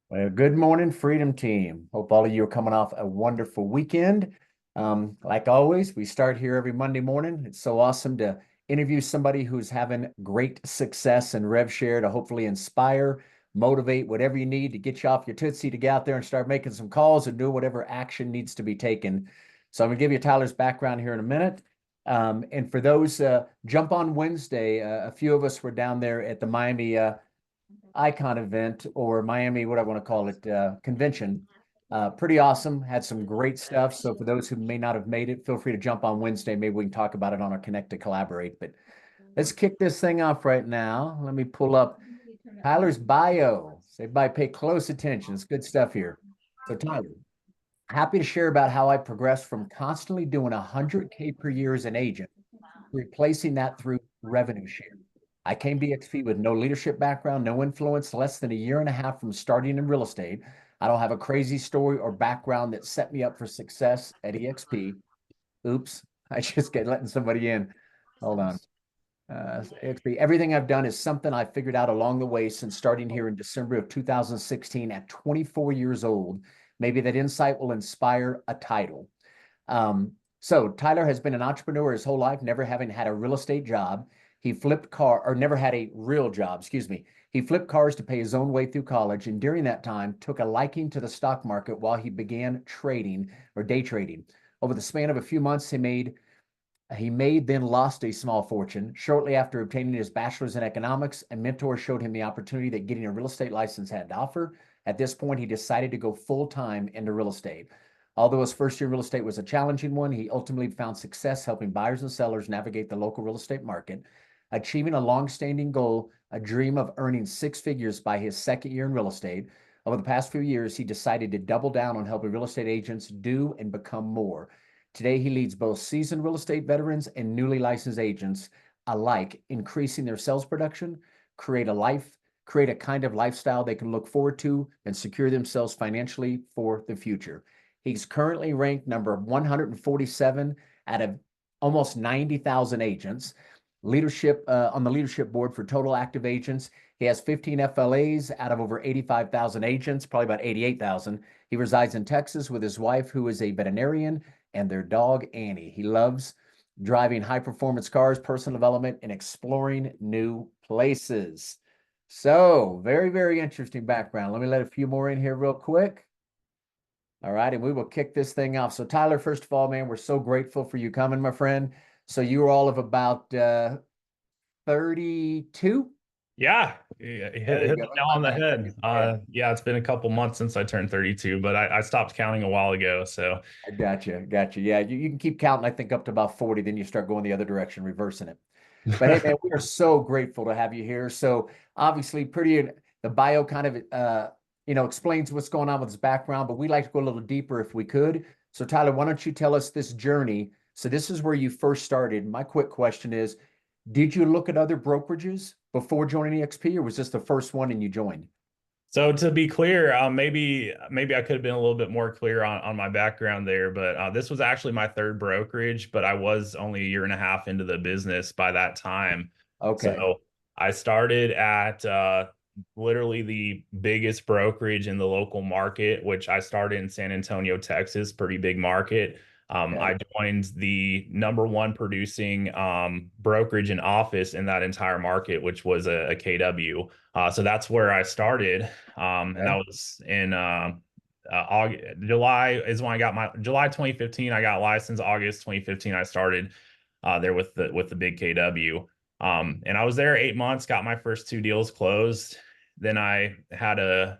Well, good morning, Freedom Team. Hope all of you are coming off a wonderful weekend. Like always, we start here every Monday morning. It's so awesome to interview somebody who's having great success and rev share to hopefully inspire, motivate, whatever you need to get you off your tootsie to get out there and start making some calls and do whatever action needs to be taken. So I'm going to give you Tyler's background here in a minute. And for those, jump on Wednesday. A few of us were down there at the Miami Icon event or Miami, what I want to call it, convention. Pretty awesome. Had some great stuff. So for those who may not have made it, feel free to jump on Wednesday. Maybe we can talk about it on our Connect to Collaborate. But let's kick this thing off right now. Let me pull up Tyler's bio. So everybody pay close attention. It's good stuff here. So Tyler, happy to share about how I progressed from constantly doing 100K per year as an agent, replacing that through revenue share. I came to EXP with no leadership background, no influence, less than a year and a half from starting in real estate. I don't have a crazy story or background that set me up for success at EXP. Oops, I just get letting somebody in. Hold on. EXP. Everything I've done is something I figured out along the way since starting here in December of 2016 at 24 years old. Maybe that insight will inspire a title. So Tyler has been an entrepreneur his whole life, never having had a real estate job. He flipped car or never had a real job, excuse me. He flipped cars to pay his own way through college, and during that time took a liking to the stock market while he began trading or day trading. Over the span of a few months, he made then lost a small fortune. Shortly after obtaining his bachelor's in economics, a mentor showed him the opportunity that getting a real estate license had to offer. At this point, he decided to go full time into real estate. Although his first year in real estate was a challenging one, he ultimately found success helping buyers and sellers navigate the local real estate market, achieving a long-standing goal, a dream of earning six figures by his second year in real estate. Over the past few years, he decided to double down on helping real estate agents do and become more. Today, he leads both seasoned real estate veterans and newly licensed agents alike, increasing their sales production, create a kind of lifestyle they can look forward to, and secure themselves financially for the future. He's currently ranked number 147 out of almost 90,000 agents. Leadership on the leadership board for total active agents. He has 15 FLAs out of over 85,000 agents, probably about 88,000. He resides in Texas with his wife, who is a veterinarian, and their dog, Annie. He loves driving high performance cars, personal development, and exploring new places. So, very, very interesting background. Let me let a few more in here real quick. All right, and we will kick this thing off. So, Tyler, first of all, man, we're so grateful for you coming, my friend. So, you were all of about 32? Yeah, you There you hit go. the Look nail at my on the math head. getting there. Yeah, it's been a couple months since I turned 32, but I stopped counting a while ago. So I gotcha, gotcha. Yeah, you can keep counting, I think, up to about 40, then you start going the other direction, reversing it. But hey, man, we are so grateful to have you here. So obviously, the bio kind of explains what's going on with his background, but we'd like to go a little deeper if we could. So Tyler, why don't you tell us this journey? So this is where you first started. My quick question is, did you look at other brokerages before joining EXP, or was this the first one and you joined? So to be clear, maybe I could have been a little bit more clear on my background there, but this was actually my third brokerage, but I was only a year and a half into the business by that time. Okay. So I started at literally the biggest brokerage in the local market, which I started in San Antonio, Texas, pretty big market. Okay. I joined the number one producing brokerage and office in that entire market, which was a KW. So that's where I started, and that Okay. was in August, July is when I got my July 2015. I got licensed. August 2015, I started there with the big KW. And I was there 8 months. Got my first two deals closed. Then I had a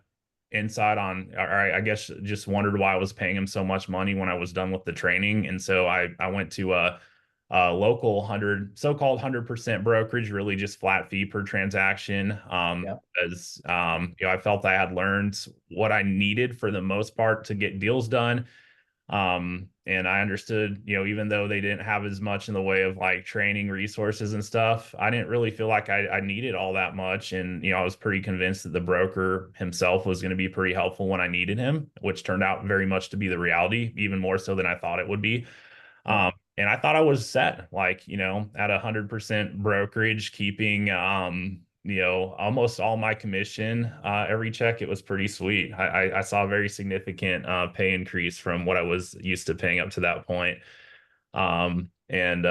insight on, or I guess just wondered why I was paying him so much money when I was done with the training, and so I went to a local so-called 100% brokerage, really just flat fee per transaction. Yep. As I felt I had learned what I needed for the most part to get deals done. And I understood, even though they didn't have as much in the way of like training resources and stuff, I didn't really feel like I needed all that much. And, I was pretty convinced that the broker himself was going to be pretty helpful when I needed him, which turned out very much to be the reality, even more so than I thought it would be. Yep. And I thought I was set, like, at 100% brokerage, keeping, almost all my commission every check. It was pretty sweet. I saw a very significant pay increase from what I was used to paying up to that point. And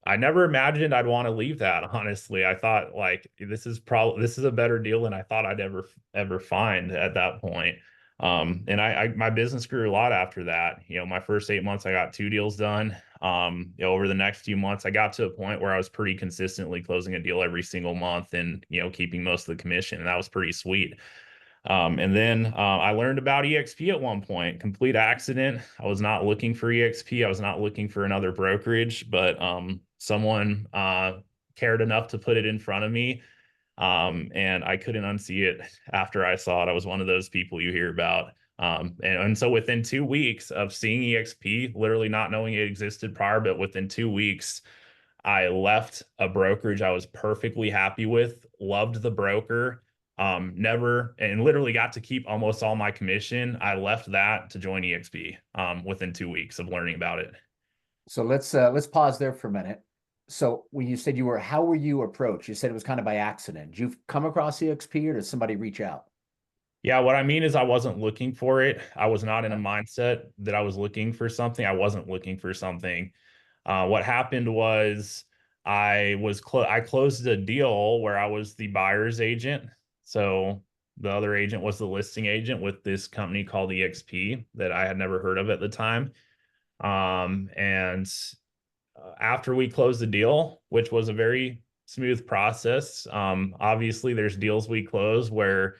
I never imagined I'd want to leave that, honestly. I thought like this is a better deal than I thought I'd ever find at that point. And my business grew a lot after that. My first 8 months I got 2 deals done. Over the next few months, I got to a point where I was pretty consistently closing a deal every single month and keeping most of the commission, and that was pretty sweet. And then I learned about EXP at one point, complete accident. I was not looking for EXP. I was not looking for another brokerage, but someone cared enough to put it in front of me. And I couldn't unsee it after I saw it. I was one of those people you hear about. And so within 2 weeks of seeing EXP, literally not knowing it existed prior, but within 2 weeks, I left a brokerage I was perfectly happy with, loved the broker, never and literally got to keep almost all my commission. I left that to join EXP within 2 weeks of learning about it. So let's pause there for a minute. So when you said how were you approached? You said it was kind of by accident. Did you come across EXP or did somebody reach out? Yeah, what I mean is I wasn't looking for it. I was not in a Okay. mindset that I was looking for something. I wasn't looking for something. What happened was I closed a deal where I was the buyer's agent. So the other agent was the listing agent with this company called EXP that I had never heard of at the time. And after we closed the deal, which was a very smooth process. Obviously, there's deals we close where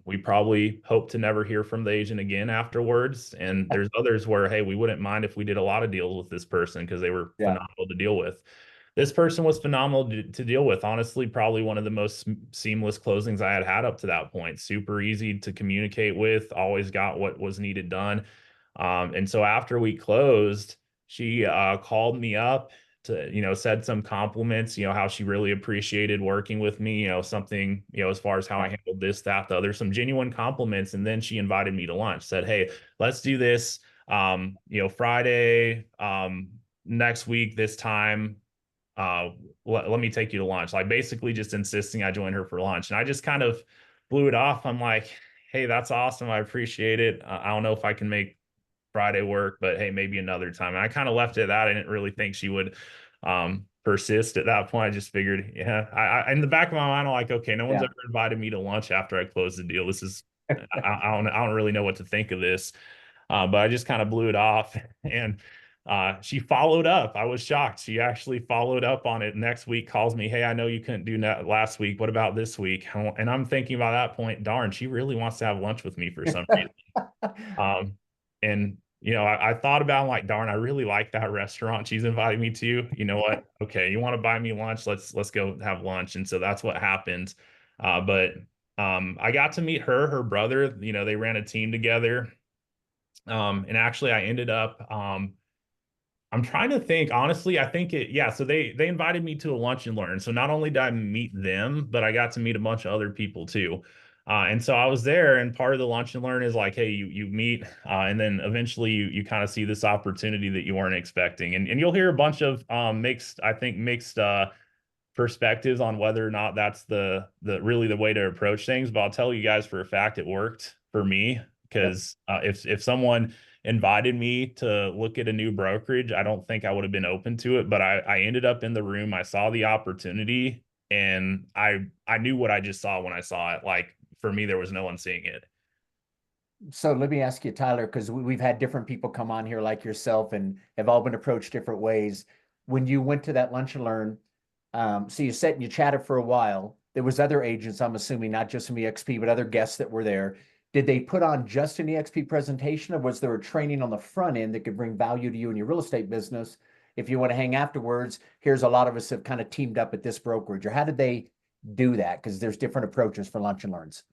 we probably hope to never hear from the agent again afterwards. And there's others where, hey, we wouldn't mind if we did a lot of deals with this person because they were Yeah. phenomenal to deal with. This person was phenomenal to deal with. Honestly, probably one of the most seamless closings I had up to that point. Super easy to communicate with, always got what was needed done. And so after we closed, she called me up to, said some compliments, how she really appreciated working with me, something, as far as how I handled this, that, the other, some genuine compliments. And then she invited me to lunch, said, hey, let's do this, Friday, next week, this time, let me take you to lunch. Like basically just insisting I join her for lunch. And I just kind of blew it off. I'm like, hey, that's awesome. I appreciate it. I don't know if I can make Friday work, but hey, maybe another time. And I kind of left it at that. I didn't really think she would persist at that point. I just figured, yeah, in the back of my mind, I'm like, okay, no one's Yeah. ever invited me to lunch after I closed the deal. This is, I don't really know what to think of this. But I just kind of blew it off. And she followed up. I was shocked. She actually followed up on it next week, calls me, hey, I know you couldn't do that last week. What about this week? And I'm thinking by that point, darn, she really wants to have lunch with me for some reason. Um, and I thought about, like, darn, I really like that restaurant she's invited me to. You know what? Okay, you want to buy me lunch? Let's go have lunch. And so that's what happened. But I got to meet her brother. They ran a team together. And actually, I ended up I'm trying to think, honestly, I think yeah, so they invited me to a lunch and learn. So not only did I meet them, but I got to meet a bunch of other people too. And so I was there, and part of the lunch and learn is like, hey, you meet, and then eventually you kind of see this opportunity that you weren't expecting. And you'll hear a bunch of mixed perspectives on whether or not that's the really the way to approach things. But I'll tell you guys for a fact it worked for me Yep. because if someone invited me to look at a new brokerage, I don't think I would have been open to it. But I ended up in the room, I saw the opportunity, and I knew what I just saw when I saw it. Like for me, there was no one seeing it. So let me ask you, Tyler, because we've had different people come on here like yourself and have all been approached different ways. When you went to that lunch and learn, so you sat and you chatted for a while. There was other agents, I'm assuming, not just from EXP, but other guests that were there. Did they put on just an EXP presentation, or was there a training on the front end that could bring value to you in your real estate business? If you want to hang afterwards, here's a lot of us have kind of teamed up at this brokerage, or how did they do that? Because there's different approaches for lunch and learns.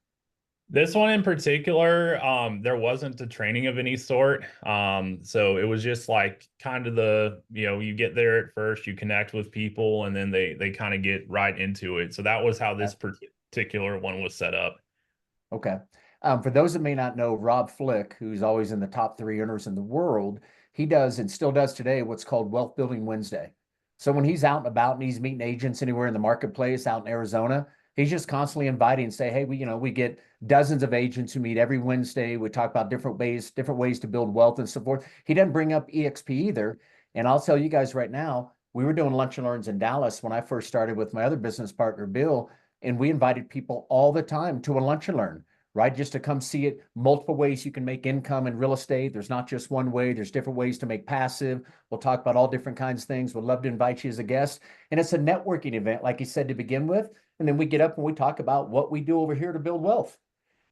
This one in particular, there wasn't a training of any sort. So it was just like kind of you get there at first, you connect with people, and then they kind of get right into it. So that was how this particular one was set up. Okay. For those that may not know, Rob Flick, who's always in the top 3 earners in the world, he does and still does today what's called Wealth Building Wednesday. So when he's out and about and he's meeting agents anywhere in the marketplace out in Arizona, He's just constantly inviting and say, hey, we get dozens of agents who meet every Wednesday. We talk about different ways to build wealth and so forth. He doesn't bring up EXP either. And I'll tell you guys right now, we were doing lunch and learns in Dallas when I first started with my other business partner, Bill, and we invited people all the time to a lunch and learn, right? Just to come see it, multiple ways you can make income in real estate. There's not just one way, there's different ways to make passive. We'll talk about all different kinds of things. We'd love to invite you as a guest. And it's a networking event, like you said to begin with. And then we get up and we talk about what we do over here to build wealth.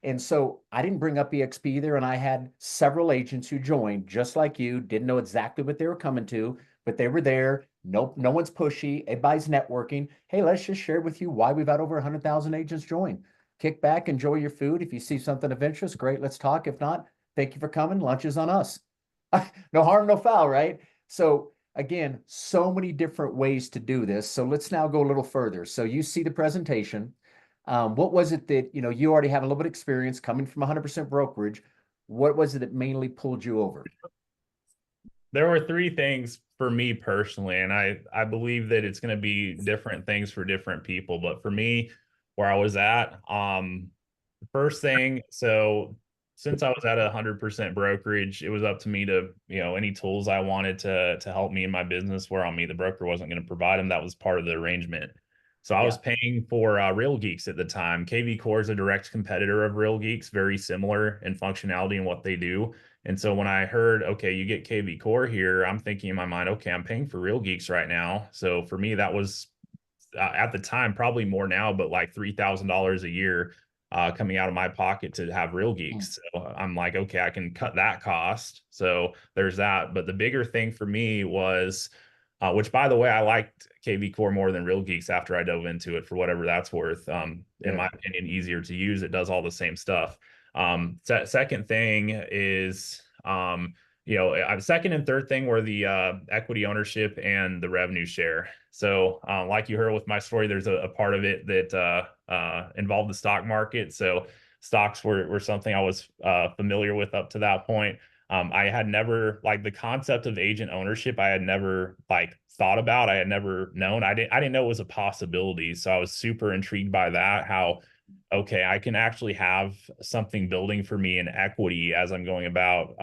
And so I didn't bring up EXP either. And I had several agents who joined just like you, didn't know exactly what they were coming to, but they were there. No one's pushy. Everybody's networking. Hey, let's just share with you why we've had over 100,000 agents join. Kick back, enjoy your food. If you see something of interest, great, let's talk. If not, thank you for coming. Lunch is on us. No harm, no foul, right? So again, so many different ways to do this. So let's now go a little further. So you see the presentation. What was it that, you already have a little bit of experience coming from 100% brokerage. What was it that mainly pulled you over? There were three things for me personally, and I believe that it's going to be different things for different people. But for me, where I was at, the first thing, so since I was at 100% brokerage, it was up to me to, any tools I wanted to help me in my business where on me, the broker wasn't going to provide them. That was part of the arrangement. So I was paying for Real Geeks at the time. KV Core is a direct competitor of Real Geeks, very similar in functionality and what they do. And so when I heard, okay, you get KV Core here, I'm thinking in my mind, okay, I'm paying for Real Geeks right now. So for me, that was at the time, probably more now, but like $3,000 a year coming out of my pocket to have Real Geeks. So I'm like, okay, I can cut that cost. So there's that. But the bigger thing for me was, which by the way, I liked KV Core more than Real Geeks after I dove into it for whatever that's worth. In my opinion, easier to use. It does all the same stuff. Second thing is, second and third thing were the equity ownership and the revenue share. So, like you heard with my story, there's a part of it that involved the stock market. So, stocks were something I was familiar with up to that point. I had never like the concept of agent ownership. I had never like thought about. I had never known. I didn't know it was a possibility. So I was super intrigued by that. How okay, I can actually have something building for me in equity as I'm going about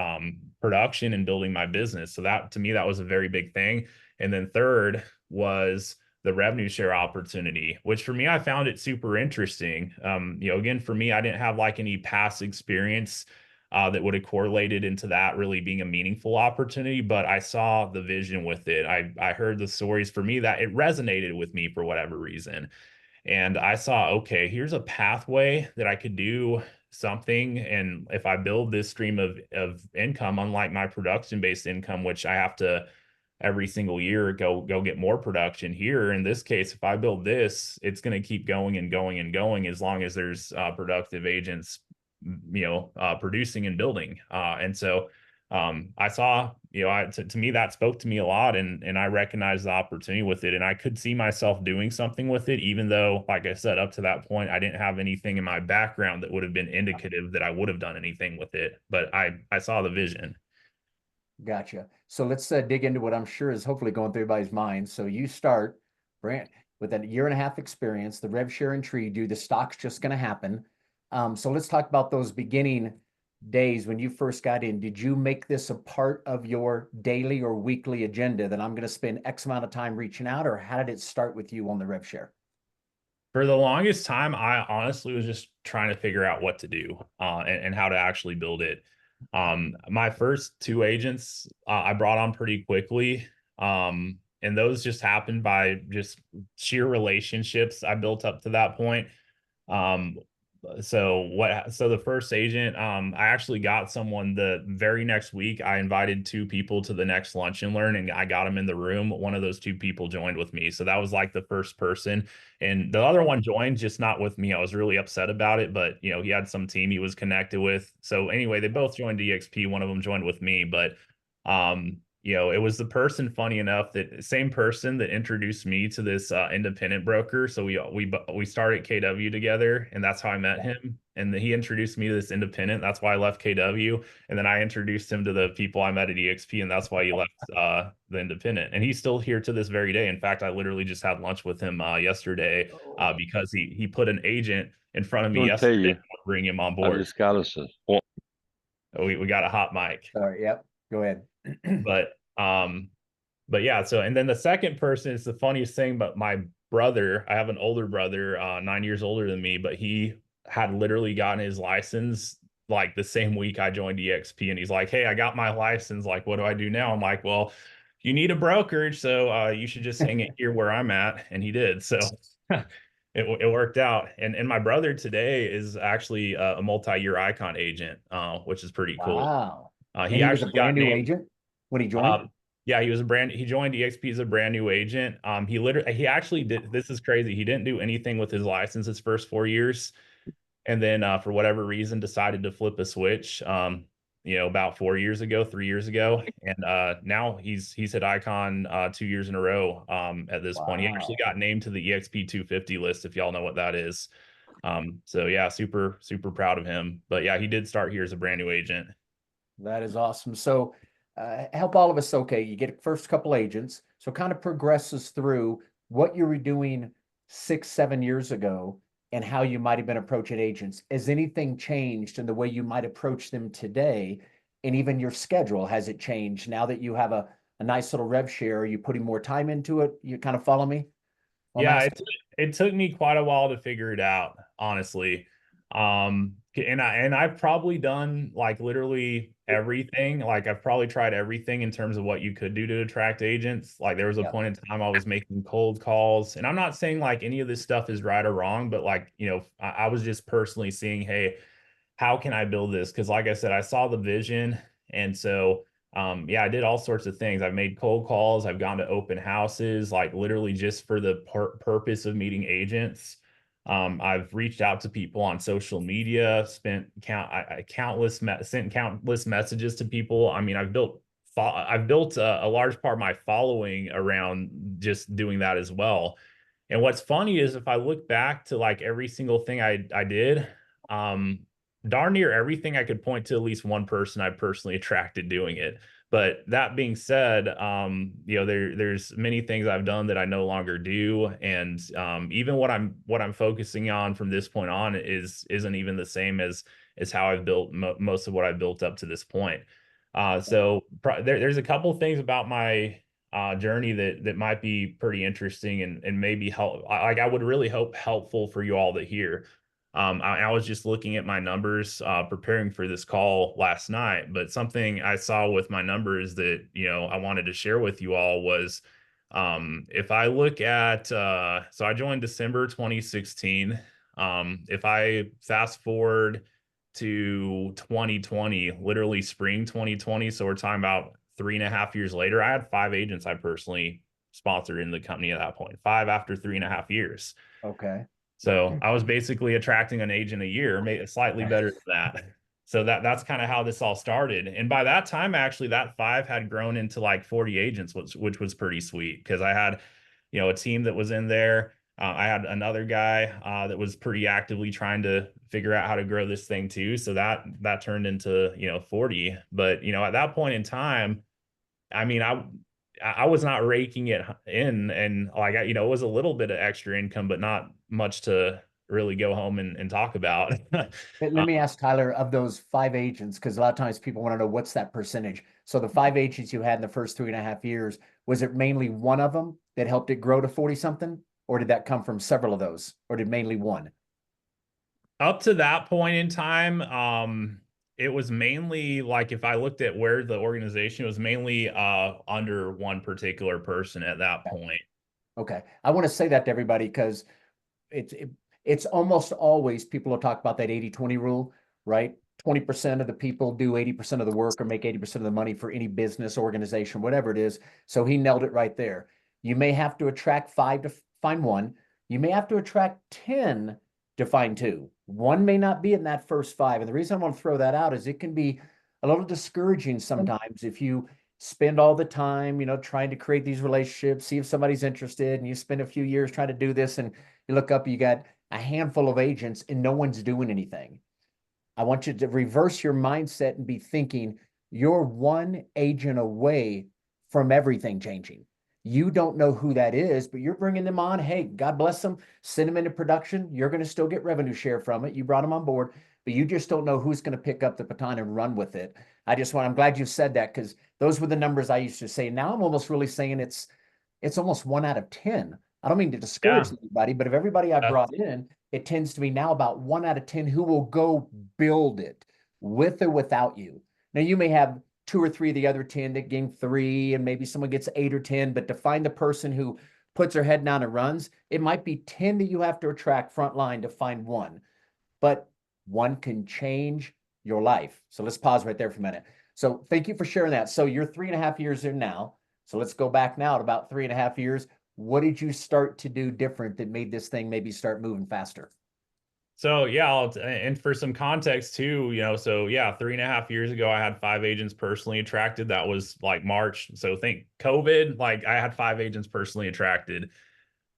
production and building my business. So that to me, that was a very big thing. And then third was the revenue share opportunity, which for me, I found it super interesting. Again, for me, I didn't have like any past experience that would have correlated into that really being a meaningful opportunity, but I saw the vision with it. I heard the stories for me that it resonated with me for whatever reason. And I saw, okay, here's a pathway that I could do something. And if I build this stream of income, unlike my production-based income, which I have to every single year go get more production here. In this case, if I build this, it's going to keep going and going and going as long as there's productive agents, producing and building. And so I saw, to me, that spoke to me a lot and I recognized the opportunity with it. And I could see myself doing something with it, even though, like I said, up to that point, I didn't have anything in my background that would have been indicative that I would have done anything with it. But I saw the vision. Gotcha. So let's dig into what I'm sure is hopefully going through everybody's mind. So you start, Brant, with a year and a half experience, the rev share intrigued you, the stock's just going to happen. So let's talk about those beginning days when you first got in. Did you make this a part of your daily or weekly agenda that I'm going to spend X amount of time reaching out, or how did it start with you on the rev share? For the longest time, I honestly was just trying to figure out what to do and how to actually build it. My first two agents I brought on pretty quickly. And those just happened by just sheer relationships I built up to that point. Um, so the first agent, I actually got someone the very next week. I invited two people to the next lunch and learn, and I got them in the room. One of those two people joined with me. So that was like the first person. And the other one joined, just not with me. I was really upset about it, but he had some team he was connected with. So anyway, they both joined EXP. One of them joined with me, but it was the person, funny enough, that same person that introduced me to this independent broker. So we started KW together, and that's how I met him. and he introduced me to this independent. That's why I left KW. And then I introduced him to the people I met at EXP, and that's why he left the independent. And he's still here to this very day. In fact, I literally just had lunch with him yesterday Oh, because he put an agent in front of I'm me gonna tell yesterday you, to bring him on I board. just got us a well, We got a hot mic. sorry. Yep. Go ahead. But yeah, so and then the second person is the funniest thing, but my brother, I have an older brother, 9 years older than me, but he had literally gotten his license like the same week I joined EXP, and he's like, "Hey, I got my license. Like, what do I do now?" I'm like, "Well, you need a brokerage, so you should just hang it here where I'm at," and he did. So it worked out. And my brother today is actually a multi-year icon agent, which is pretty cool. Wow. He And he was a actually got brand new named. agent when he joined? Yeah, he joined EXP as a brand new agent. He actually did, this is crazy. He didn't do anything with his license his first 4 years. And then for whatever reason decided to flip a switch, about 4 years ago, 3 years ago. And now he's hit icon 2 years in a row at this point. He actually Wow. got named to the EXP 250 list, if y'all know what that is. So yeah, super, super proud of him. But yeah, he did start here as a brand new agent. That is awesome. So help all of us. Okay, you get first couple agents. So kind of progresses through what you were doing 6, 7 years ago and how you might have been approaching agents. Has anything changed in the way you might approach them today? And even your schedule, has it changed now that you have a nice little rev share? Are you putting more time into it? You kind of follow me? I'm Yeah, asking. it took me quite a while to figure it out, honestly. And I've probably done like literally everything. Like I've probably tried everything in terms of what you could do to attract agents. Like there was a Yeah. point in time I was making cold calls, and I'm not saying like any of this stuff is right or wrong, but like, I was just personally seeing, hey, how can I build this? Because like I said, I saw the vision. And so yeah, I did all sorts of things. I've made cold calls, I've gone to open houses, like literally just for the purpose of meeting agents. I've reached out to people on social media, sent countless messages to people. I mean, I've built a large part of my following around just doing that as well. And what's funny is if I look back to like every single thing I did, um, darn near everything I could point to at least one person I personally attracted doing it. But that being said, there's many things I've done that I no longer do, and even what I'm focusing on from this point on isn't even the same as how I've built most of what I've built up to this point. There's a couple of things about my journey that might be pretty interesting and maybe help. Like I would really hope helpful for you all to hear. I was just looking at my numbers, preparing for this call last night, but something I saw with my numbers that, I wanted to share with you all was, if I look at, so I joined December 2016. If I fast forward to 2020, literally spring 2020, so we're talking about 3.5 years later, I had 5 agents I personally sponsored in the company at that point, 5 after 3.5 years. Okay. So I was basically attracting an agent a year, maybe slightly better than that. So that's kind of how this all started. And by that time, actually, that 5 had grown into like 40 agents, which was pretty sweet because I had, a team that was in there. I had another guy that was pretty actively trying to figure out how to grow this thing too. So that turned into 40. But at that point in time, I mean, I was not raking it in, and like it was a little bit of extra income, but not much to really go home and talk about. Let me ask Tyler, of those 5 agents, because a lot of times people want to know what's that percentage. So the 5 agents you had in the first 3.5 years, was it mainly one of them that helped it grow to 40 something? Or did that come from several of those? Or did mainly one? Up to that point in time, it was mainly like if I looked at where the organization was mainly under one particular person at that point. Okay. I want to say that to everybody because it's almost always people will talk about that 80/20 rule, right? 20% of the people do 80% of the work or make 80% of the money for any business, organization, whatever it is. So he nailed it right there. You may have to attract 5 to find one. You may have to attract 10 to find two. One may not be in that first 5. And the reason I want to throw that out is it can be a little discouraging sometimes if you spend all the time, trying to create these relationships, see if somebody's interested, and you spend a few years trying to do this, and you look up, you got a handful of agents and no one's doing anything. I want you to reverse your mindset and be thinking you're one agent away from everything changing. You don't know who that is, but you're bringing them on. Hey, God bless them. Send them into production. You're going to still get revenue share from it. You brought them on board, but you just don't know who's going to pick up the baton and run with it. I'm glad you said that, because those were the numbers I used to say. Now I'm almost really saying it's almost 1 out of 10. I don't mean to discourage Yeah, anybody, but of everybody I that's brought in, it tends to be now about 1 out of 10 who will go build it with or without you. Now, you may have two or three of the other 10 that gain three, and maybe someone gets 8 or 10, but to find the person who puts their head down and runs, it might be 10 that you have to attract frontline to find one, but one can change your life. So let's pause right there for a minute. So thank you for sharing that. So you're 3.5 years in now. So let's go back now to about 3.5 years. What did you start to do different that made this thing maybe start moving faster? So yeah, and for some context too, so yeah, 3.5 years ago, I had 5 agents personally attracted. That was like March. So think COVID, like I had 5 agents personally attracted.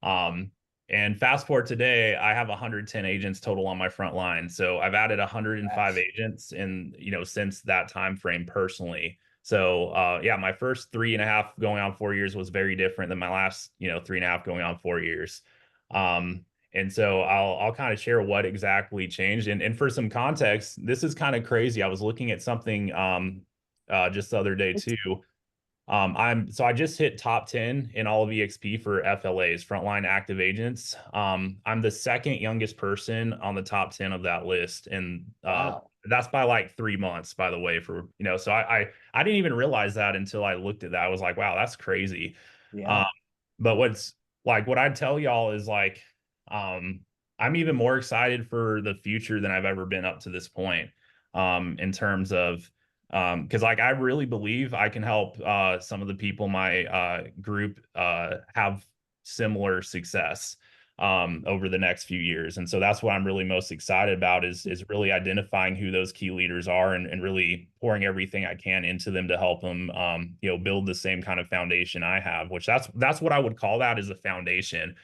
Um, and fast forward today, I have 110 agents total on my front line. So I've added 105 That's agents in, since that time frame personally. So yeah, my first 3.5 going on 4 years was very different than my last, 3.5 going on 4 years. Um, and so I'll kind of share what exactly changed. And for some context, this is kind of crazy. I was looking at something just the other day too. I just hit top 10 in all of EXP for FLAs, frontline active agents. I'm the second youngest person on the top 10 of that list. And wow. that's by like 3 months, by the way, so I didn't even realize that until I looked at that. I was like, wow, that's crazy. Um, Yeah. but what I'd tell y'all is like, um, I'm even more excited for the future than I've ever been up to this point. In terms of, because like I really believe I can help some of the people in my group have similar success over the next few years. And so that's what I'm really most excited about is really identifying who those key leaders are and really pouring everything I can into them to help them build the same kind of foundation I have, which that's what I would call that, is a foundation.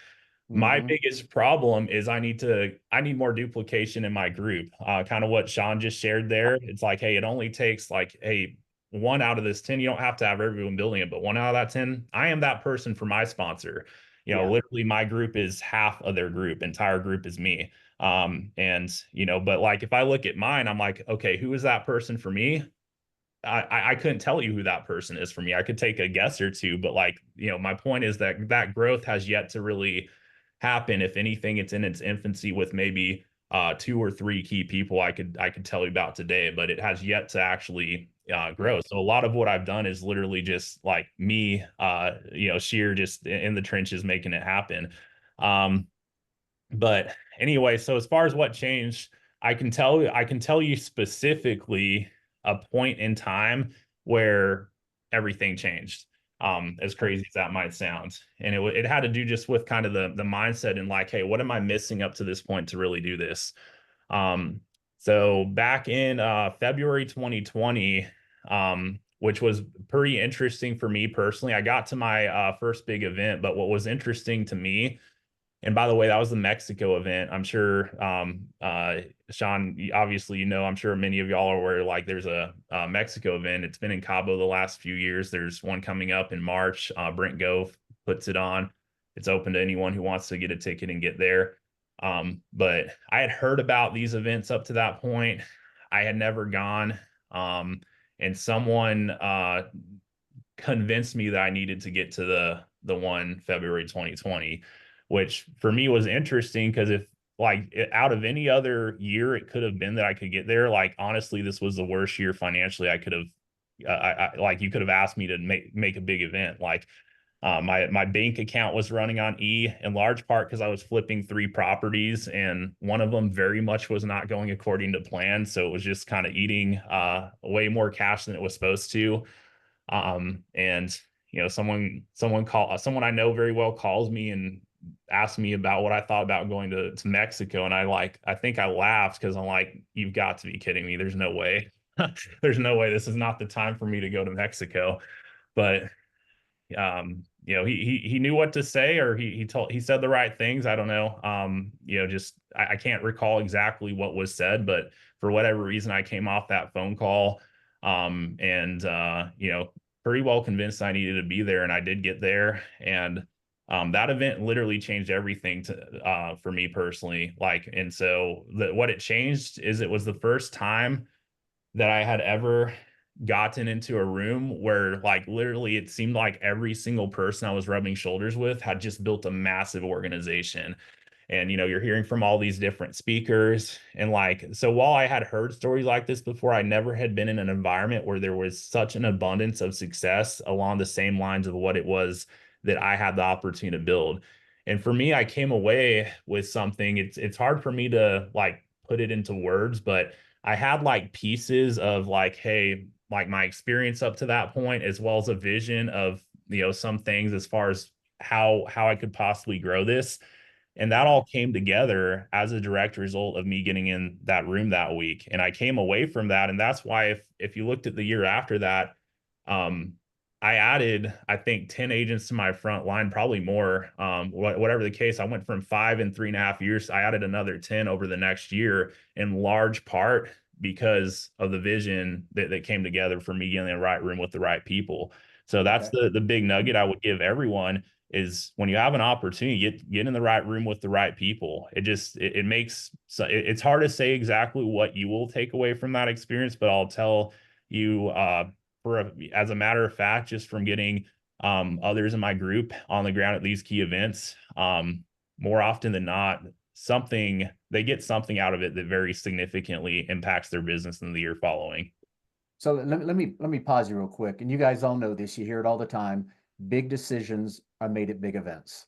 My Mm-hmm. biggest problem is I need more duplication in my group. Kind of what Sean just shared there. It's like, hey, it only takes like, hey, 1 out of this 10, you don't have to have everyone building it, but 1 out of that 10, I am that person for my sponsor. Yeah. Literally my group is half of their group, entire group is me. But like if I look at mine, I'm like, okay, who is that person for me? I couldn't tell you who that person is for me. I could take a guess or two, but like, my point is that growth has yet to really happen. If anything, it's in its infancy with maybe 2 or 3 key people I could tell you about today, but it has yet to actually Yeah. grow. So a lot of what I've done is literally just like me, sheer just in the trenches making it happen. Um, but anyway, so as far as what changed, I can tell you specifically a point in time where everything changed. As crazy as that might sound. And it had to do just with kind of the mindset and like, hey, what am I missing up to this point to really do this? Um, so back in February 2020, which was pretty interesting for me personally, I got to my first big event, but what was interesting to me, and by the way, that was the Mexico event. I'm sure, Sean, obviously, I'm sure many of y'all are aware, like there's a Mexico event. It's been in Cabo the last few years. There's one coming up in March. Brent Gove puts it on. It's open to anyone who wants to get a ticket and get there. But I had heard about these events up to that point. I had never gone. And someone convinced me that I needed to get to the one February 2020, which for me was interesting because if like out of any other year it could have been that I could get there, like honestly, this was the worst year financially I could have. Like you could have asked me to make a big event. Like my bank account was running on E in large part because I was flipping 3 properties and one of them very much was not going according to plan. So it was just kind of eating way more cash than it was supposed to. And someone I know very well calls me and asks me about what I thought about going to Mexico. And I think I laughed because I'm like, you've got to be kidding me. There's no way. There's no way. This is not the time for me to go to Mexico. But he knew what to say, or he said the right things. I don't know. Just I can't recall exactly what was said, but for whatever reason, I came off that phone call, and pretty well convinced I needed to be there, and I did get there, and that event literally changed everything for me personally. And so what it changed is it was the first time that I had ever gotten into a room where like literally it seemed like every single person I was rubbing shoulders with had just built a massive organization. And you're hearing from all these different speakers, and like, so while I had heard stories like this before, I never had been in an environment where there was such an abundance of success along the same lines of what it was that I had the opportunity to build. And for me, I came away with something. It's hard for me to like put it into words, but I had like pieces of like, hey, like my experience up to that point, as well as a vision of some things as far as how I could possibly grow this. And that all came together as a direct result of me getting in that room that week. And I came away from that. And that's why if you looked at the year after that, um, I added, I think, 10 agents to my front line, probably more. Whatever the case, I went from 5 in 3.5 years. I added another 10 over the next year, in large part because of the vision that came together for me getting in the right room with the right people. So that's Okay. the big nugget I would give everyone is when you have an opportunity, get in the right room with the right people. It makes it's hard to say exactly what you will take away from that experience, but I'll tell you as a matter of fact, just from getting others in my group on the ground at these key events, more often than not, they get something out of it that very significantly impacts their business in the year following. So let me pause you real quick. And you guys all know this, you hear it all the time. Big decisions are made at big events.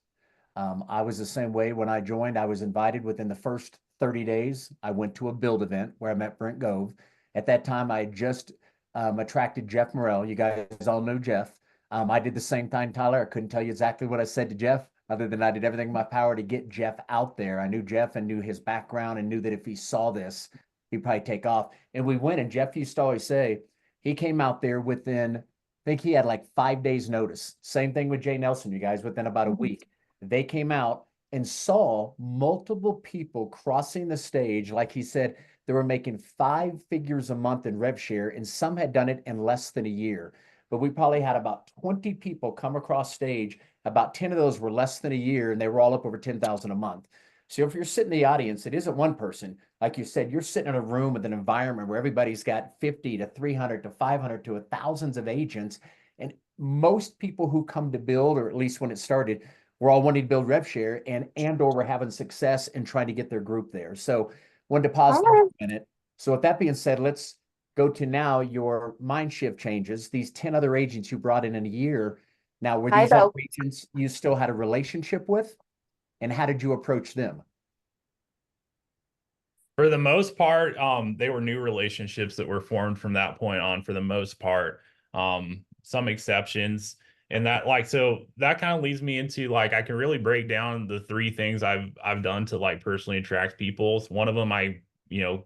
I was the same way when I joined. I was invited within the first 30 days. I went to a build event where I met Brent Gove. At that time, I had just attracted Jeff Morrell. You guys all know Jeff. I did the same thing, Tyler. I couldn't tell you exactly what I said to Jeff, other than I did everything in my power to get Jeff out there. I knew Jeff and knew his background and knew that if he saw this, he'd probably take off. And we went, and Jeff used to always say he came out there within, I think he had like 5 days notice. Same thing with Jay Nelson, you guys, within about a week. They came out and saw multiple people crossing the stage. Like he said, they were making 5 figures a month in rev share, and some had done it in less than a year. But we probably had about 20 people come across stage. About 10 of those were less than a year, and they were all up over 10,000 a month. So if you're sitting in the audience, it isn't one person. Like you said, you're sitting in a room with an environment where everybody's got 50 to 300 to 500 to thousands of agents. And most people who come to build, or at least when it started, we're all wanting to build rev share and or we're having success and trying to get their group there. So wanted to pause there for a minute. So with that being said, let's go to now your mind shift changes. These 10 other agents you brought in a year. Now, were these other agents you still had a relationship with? And how did you approach them? For the most part, they were new relationships that were formed from that point on, for the most part. Some exceptions. And that like so that kind of leads me into like I can really break down the three things I've done to like personally attract people. So one of them I,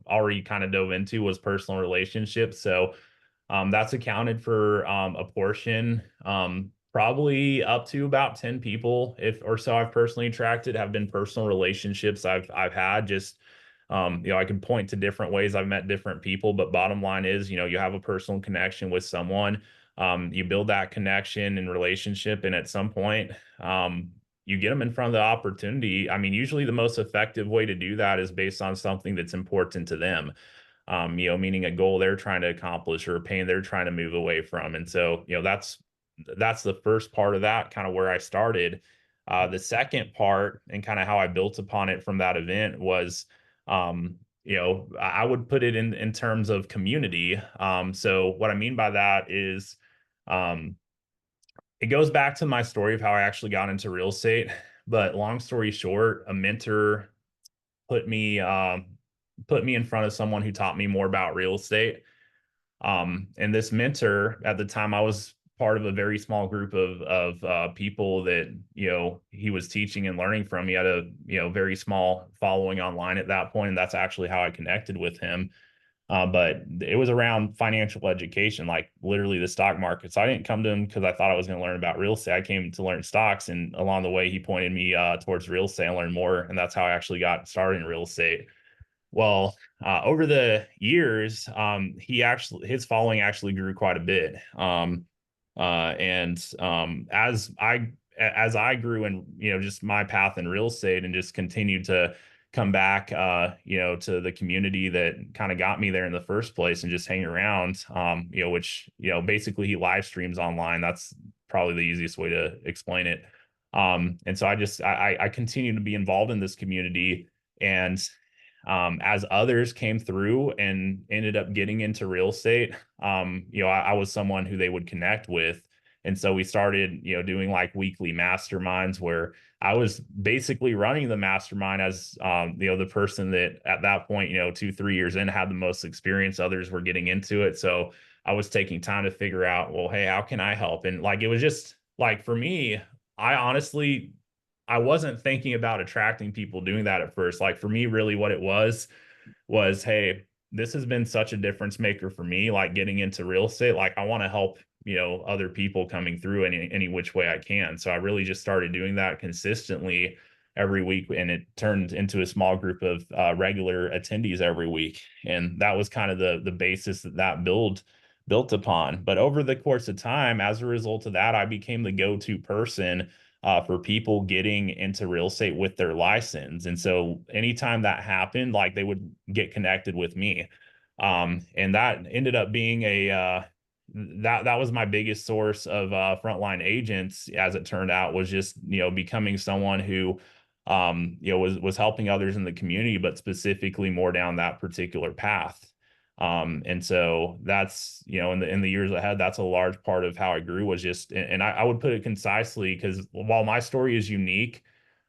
already kind of dove into was personal relationships. So that's accounted for a portion. Probably up to about 10 people if or so I've personally attracted have been personal relationships I've had. Just I can point to different ways I've met different people, but bottom line is, you have a personal connection with someone. You build that connection and relationship, and at some point, you get them in front of the opportunity. I mean, usually the most effective way to do that is based on something that's important to them. Meaning a goal they're trying to accomplish or a pain they're trying to move away from. And so, that's the first part of that, kind of where I started. The second part and kind of how I built upon it from that event was, I would put it in terms of community. So what I mean by that is, um, it goes back to my story of how I actually got into real estate. But long story short, a mentor put me put me in front of someone who taught me more about real estate. And this mentor at the time, I was part of a very small group of people that he was teaching and learning from. He had a very small following online at that point, and that's actually how I connected with him. But it was around financial education, like literally the stock market. So I didn't come to him because I thought I was going to learn about real estate. I came to learn stocks, and along the way, he pointed me towards real estate and learn more, and that's how I actually got started in real estate. Well, over the years, his following actually grew quite a bit. And as I grew in, just my path in real estate and just continued to come back, to the community that kind of got me there in the first place and just hang around, which, basically he live streams online. That's probably the easiest way to explain it. And so I continue to be involved in this community. And as others came through and ended up getting into real estate, I was someone who they would connect with. And so we started, doing like weekly masterminds where I was basically running the mastermind as, the person that at that point, 2, 3 years in had the most experience. Others were getting into it. So I was taking time to figure out, well, hey, how can I help? And like, it was just like, for me, I honestly I wasn't thinking about attracting people doing that at first. Like for me, really what it was, hey, this has been such a difference maker for me, like getting into real estate. Like I want to help, other people coming through any which way I can. So I really just started doing that consistently every week, and it turned into a small group of regular attendees every week. And that was kind of the basis that built upon. But over the course of time, as a result of that, I became the go-to person for people getting into real estate with their license. And so anytime that happened, like they would get connected with me. And that ended up being that was my biggest source of frontline agents, as it turned out, was just, becoming someone who, was helping others in the community, but specifically more down that particular path. And so that's, in the years ahead, that's a large part of how I grew, was just, and I would put it concisely, because while my story is unique,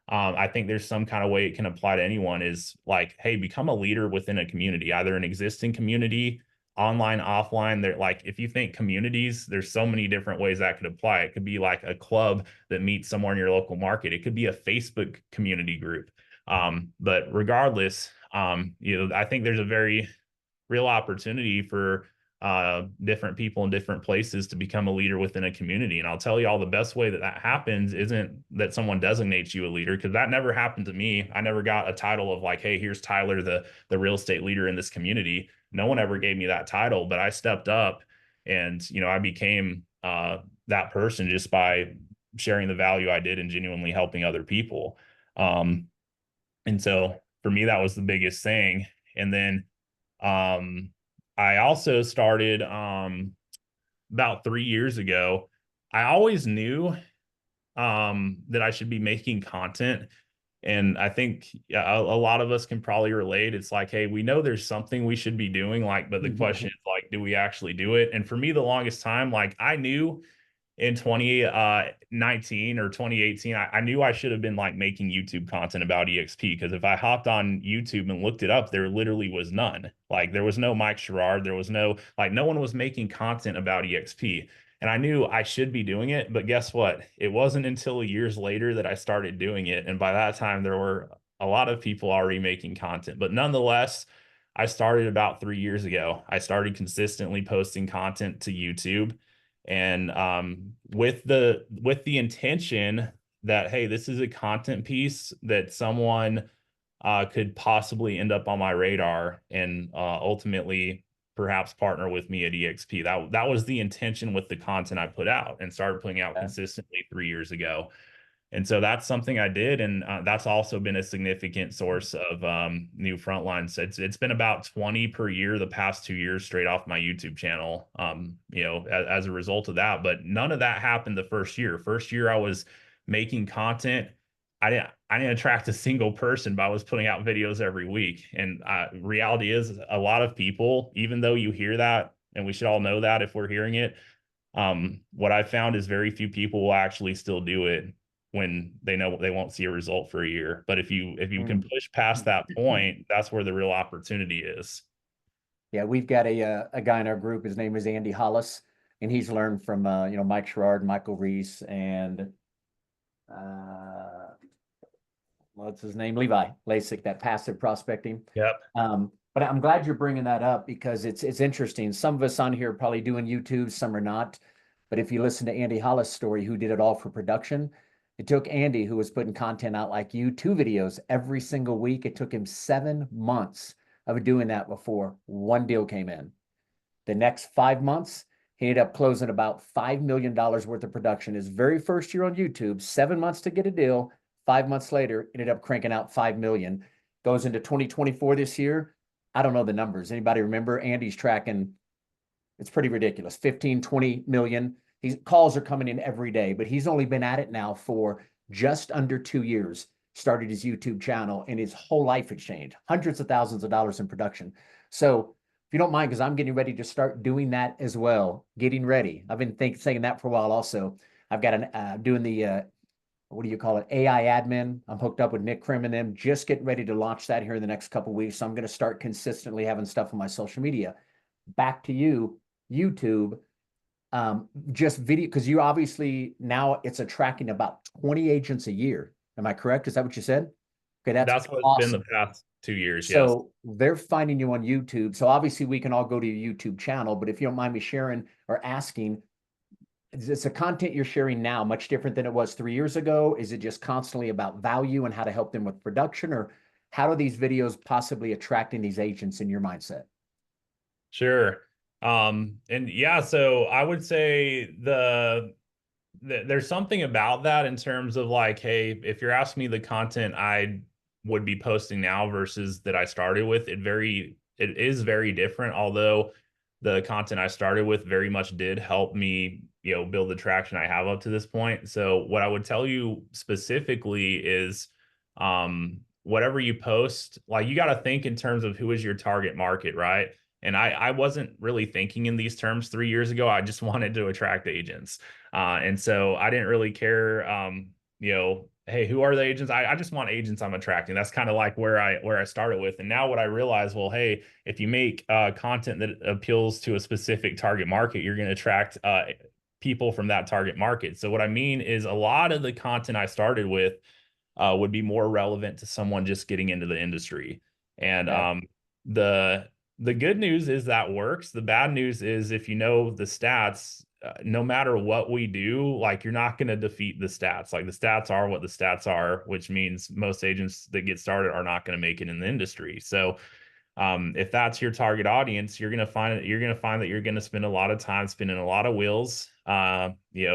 I think there's some kind of way it can apply to anyone, is like, hey, become a leader within a community, either an existing community, online, offline. They're like, if you think communities, there's so many different ways that could apply. It could be like a club that meets somewhere in your local market. It could be a Facebook community group. But regardless, I think there's a very real opportunity for different people in different places to become a leader within a community. And I'll tell you all, the best way that happens isn't that someone designates you a leader, because that never happened to me. I never got a title of like, hey, here's Tyler, the real estate leader in this community. No one ever gave me that title, but I stepped up and, I became that person just by sharing the value I did and genuinely helping other people. And so for me, that was the biggest thing. And then um, I also started about 3 years ago. I always knew that I should be making content. And I think a lot of us can probably relate. It's like, hey, we know there's something we should be doing, like, but the question is like, do we actually do it? And for me, the longest time, like I knew in 2019 or 2018, I knew I should have been like making YouTube content about EXP, because if I hopped on YouTube and looked it up, there literally was none. Like there was no Mike Sherrard, there was no, like, no one was making content about EXP. And I knew I should be doing it, but guess what? It wasn't until years later that I started doing it. And by that time, there were a lot of people already making content. But nonetheless, I started about 3 years ago. I started consistently posting content to YouTube, and with the intention that, hey, this is a content piece that someone could possibly end up on my radar and ultimately perhaps partner with me at EXP. That was the intention with the content I put out and started putting out consistently 3 years ago. And so that's something I did, and that's also been a significant source of new frontlines. It's been about 20 per year the past 2 years straight off my YouTube channel. As a result of that, but none of that happened the first year. First year I was making content. I didn't attract a single person, but I was putting out videos every week. And reality is, a lot of people, even though you hear that, and we should all know that if we're hearing it, what I found is very few people will actually still do it when they know they won't see a result for a year. But if you can push past that point, that's where the real opportunity is. Yeah, we've got a guy in our group. His name is Andy Hollis, and he's learned from Mike Sherrard, Michael Reese, and what's his name? Levi Lasik, that passive prospecting. Yep. But I'm glad you're bringing that up because it's interesting. Some of us on here are probably doing YouTube, some are not. But if you listen to Andy Hollis' story, who did it all for production, it took Andy, who was putting content out like you, 2 videos every single week. It took him 7 months of doing that before one deal came in. The next 5 months, he ended up closing about $5 million worth of production. His very first year on YouTube, 7 months to get a deal. 5 months later, ended up cranking out 5 million. Goes into 2024 this year. I don't know the numbers. Anybody remember? Andy's tracking, it's pretty ridiculous. 15, 20 million. These calls are coming in every day, but he's only been at it now for just under 2 years. Started his YouTube channel and his whole life has changed. Hundreds of thousands of dollars in production. So if you don't mind, because I'm getting ready to start doing that as well. Getting ready. I've been saying that for a while also. I've got doing the what do you call it? AI admin. I'm hooked up with Nick Krim and them, just getting ready to launch that here in the next couple of weeks. So I'm going to start consistently having stuff on my social media. Back to you, YouTube. Just video, because you obviously now it's attracting about 20 agents a year. Am I correct? Is that what you said? Okay, that's That's what it's been the awesome. past 2 years. Yes. So they're finding you on YouTube. So obviously we can all go to your YouTube channel, but if you don't mind me sharing or asking, is the content you're sharing now much different than it was 3 years ago? Is it just constantly about value and how to help them with production, or how are these videos possibly attracting these agents in your mindset? Sure. And yeah, so I would say there's something about that in terms of like, hey, if you're asking me the content I would be posting now versus that I started with, it is very different. Although the content I started with very much did help me, build the traction I have up to this point. So what I would tell you specifically is, whatever you post, like you got to think in terms of who is your target market, right? And I wasn't really thinking in these terms 3 years ago. I just wanted to attract agents. And so I didn't really care, hey, who are the agents? I just want agents I'm attracting. That's kind of like where I started with. And now what I realize, well, hey, if you make content that appeals to a specific target market, you're going to attract people from that target market. So what I mean is a lot of the content I started with would be more relevant to someone just getting into the industry. And Okay. the the good news is that works. The bad news is if you know the stats, no matter what we do, like you're not going to defeat the stats. Like the stats are what the stats are, which means most agents that get started are not going to make it in the industry. So if that's your target audience, you're going to find that you're going to spend a lot of time spinning a lot of wheels,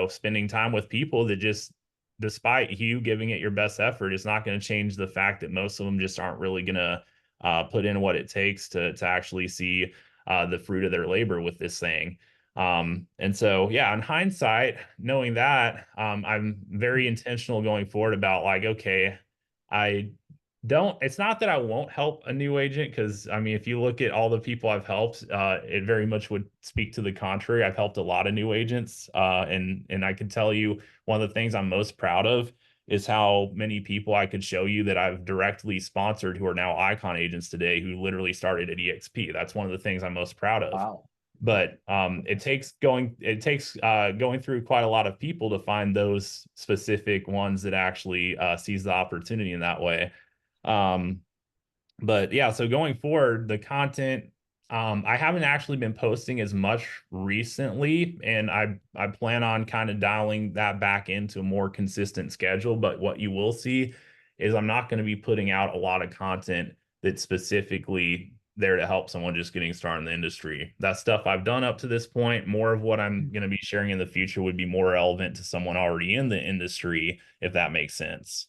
spending time with people that just, despite you giving it your best effort, is not going to change the fact that most of them just aren't really going to put in what it takes to actually see the fruit of their labor with this thing. And so, yeah, in hindsight, knowing that, I'm very intentional going forward about like, okay, I it's not that I won't help a new agent, because I mean, if you look at all the people I've helped, it very much would speak to the contrary. I've helped a lot of new agents, and I can tell you one of the things I'm most proud of is how many people I could show you that I've directly sponsored who are now icon agents today who literally started at EXP. That's one of the things I'm most proud of. Wow. But it takes going through quite a lot of people to find those specific ones that actually sees the opportunity in that way. Um, but yeah, so going forward, the content, I haven't actually been posting as much recently, and I plan on kind of dialing that back into a more consistent schedule. But what you will see is I'm not going to be putting out a lot of content that's specifically there to help someone just getting started in the industry. That stuff I've done up to this point, more of what I'm going to be sharing in the future would be more relevant to someone already in the industry, if that makes sense.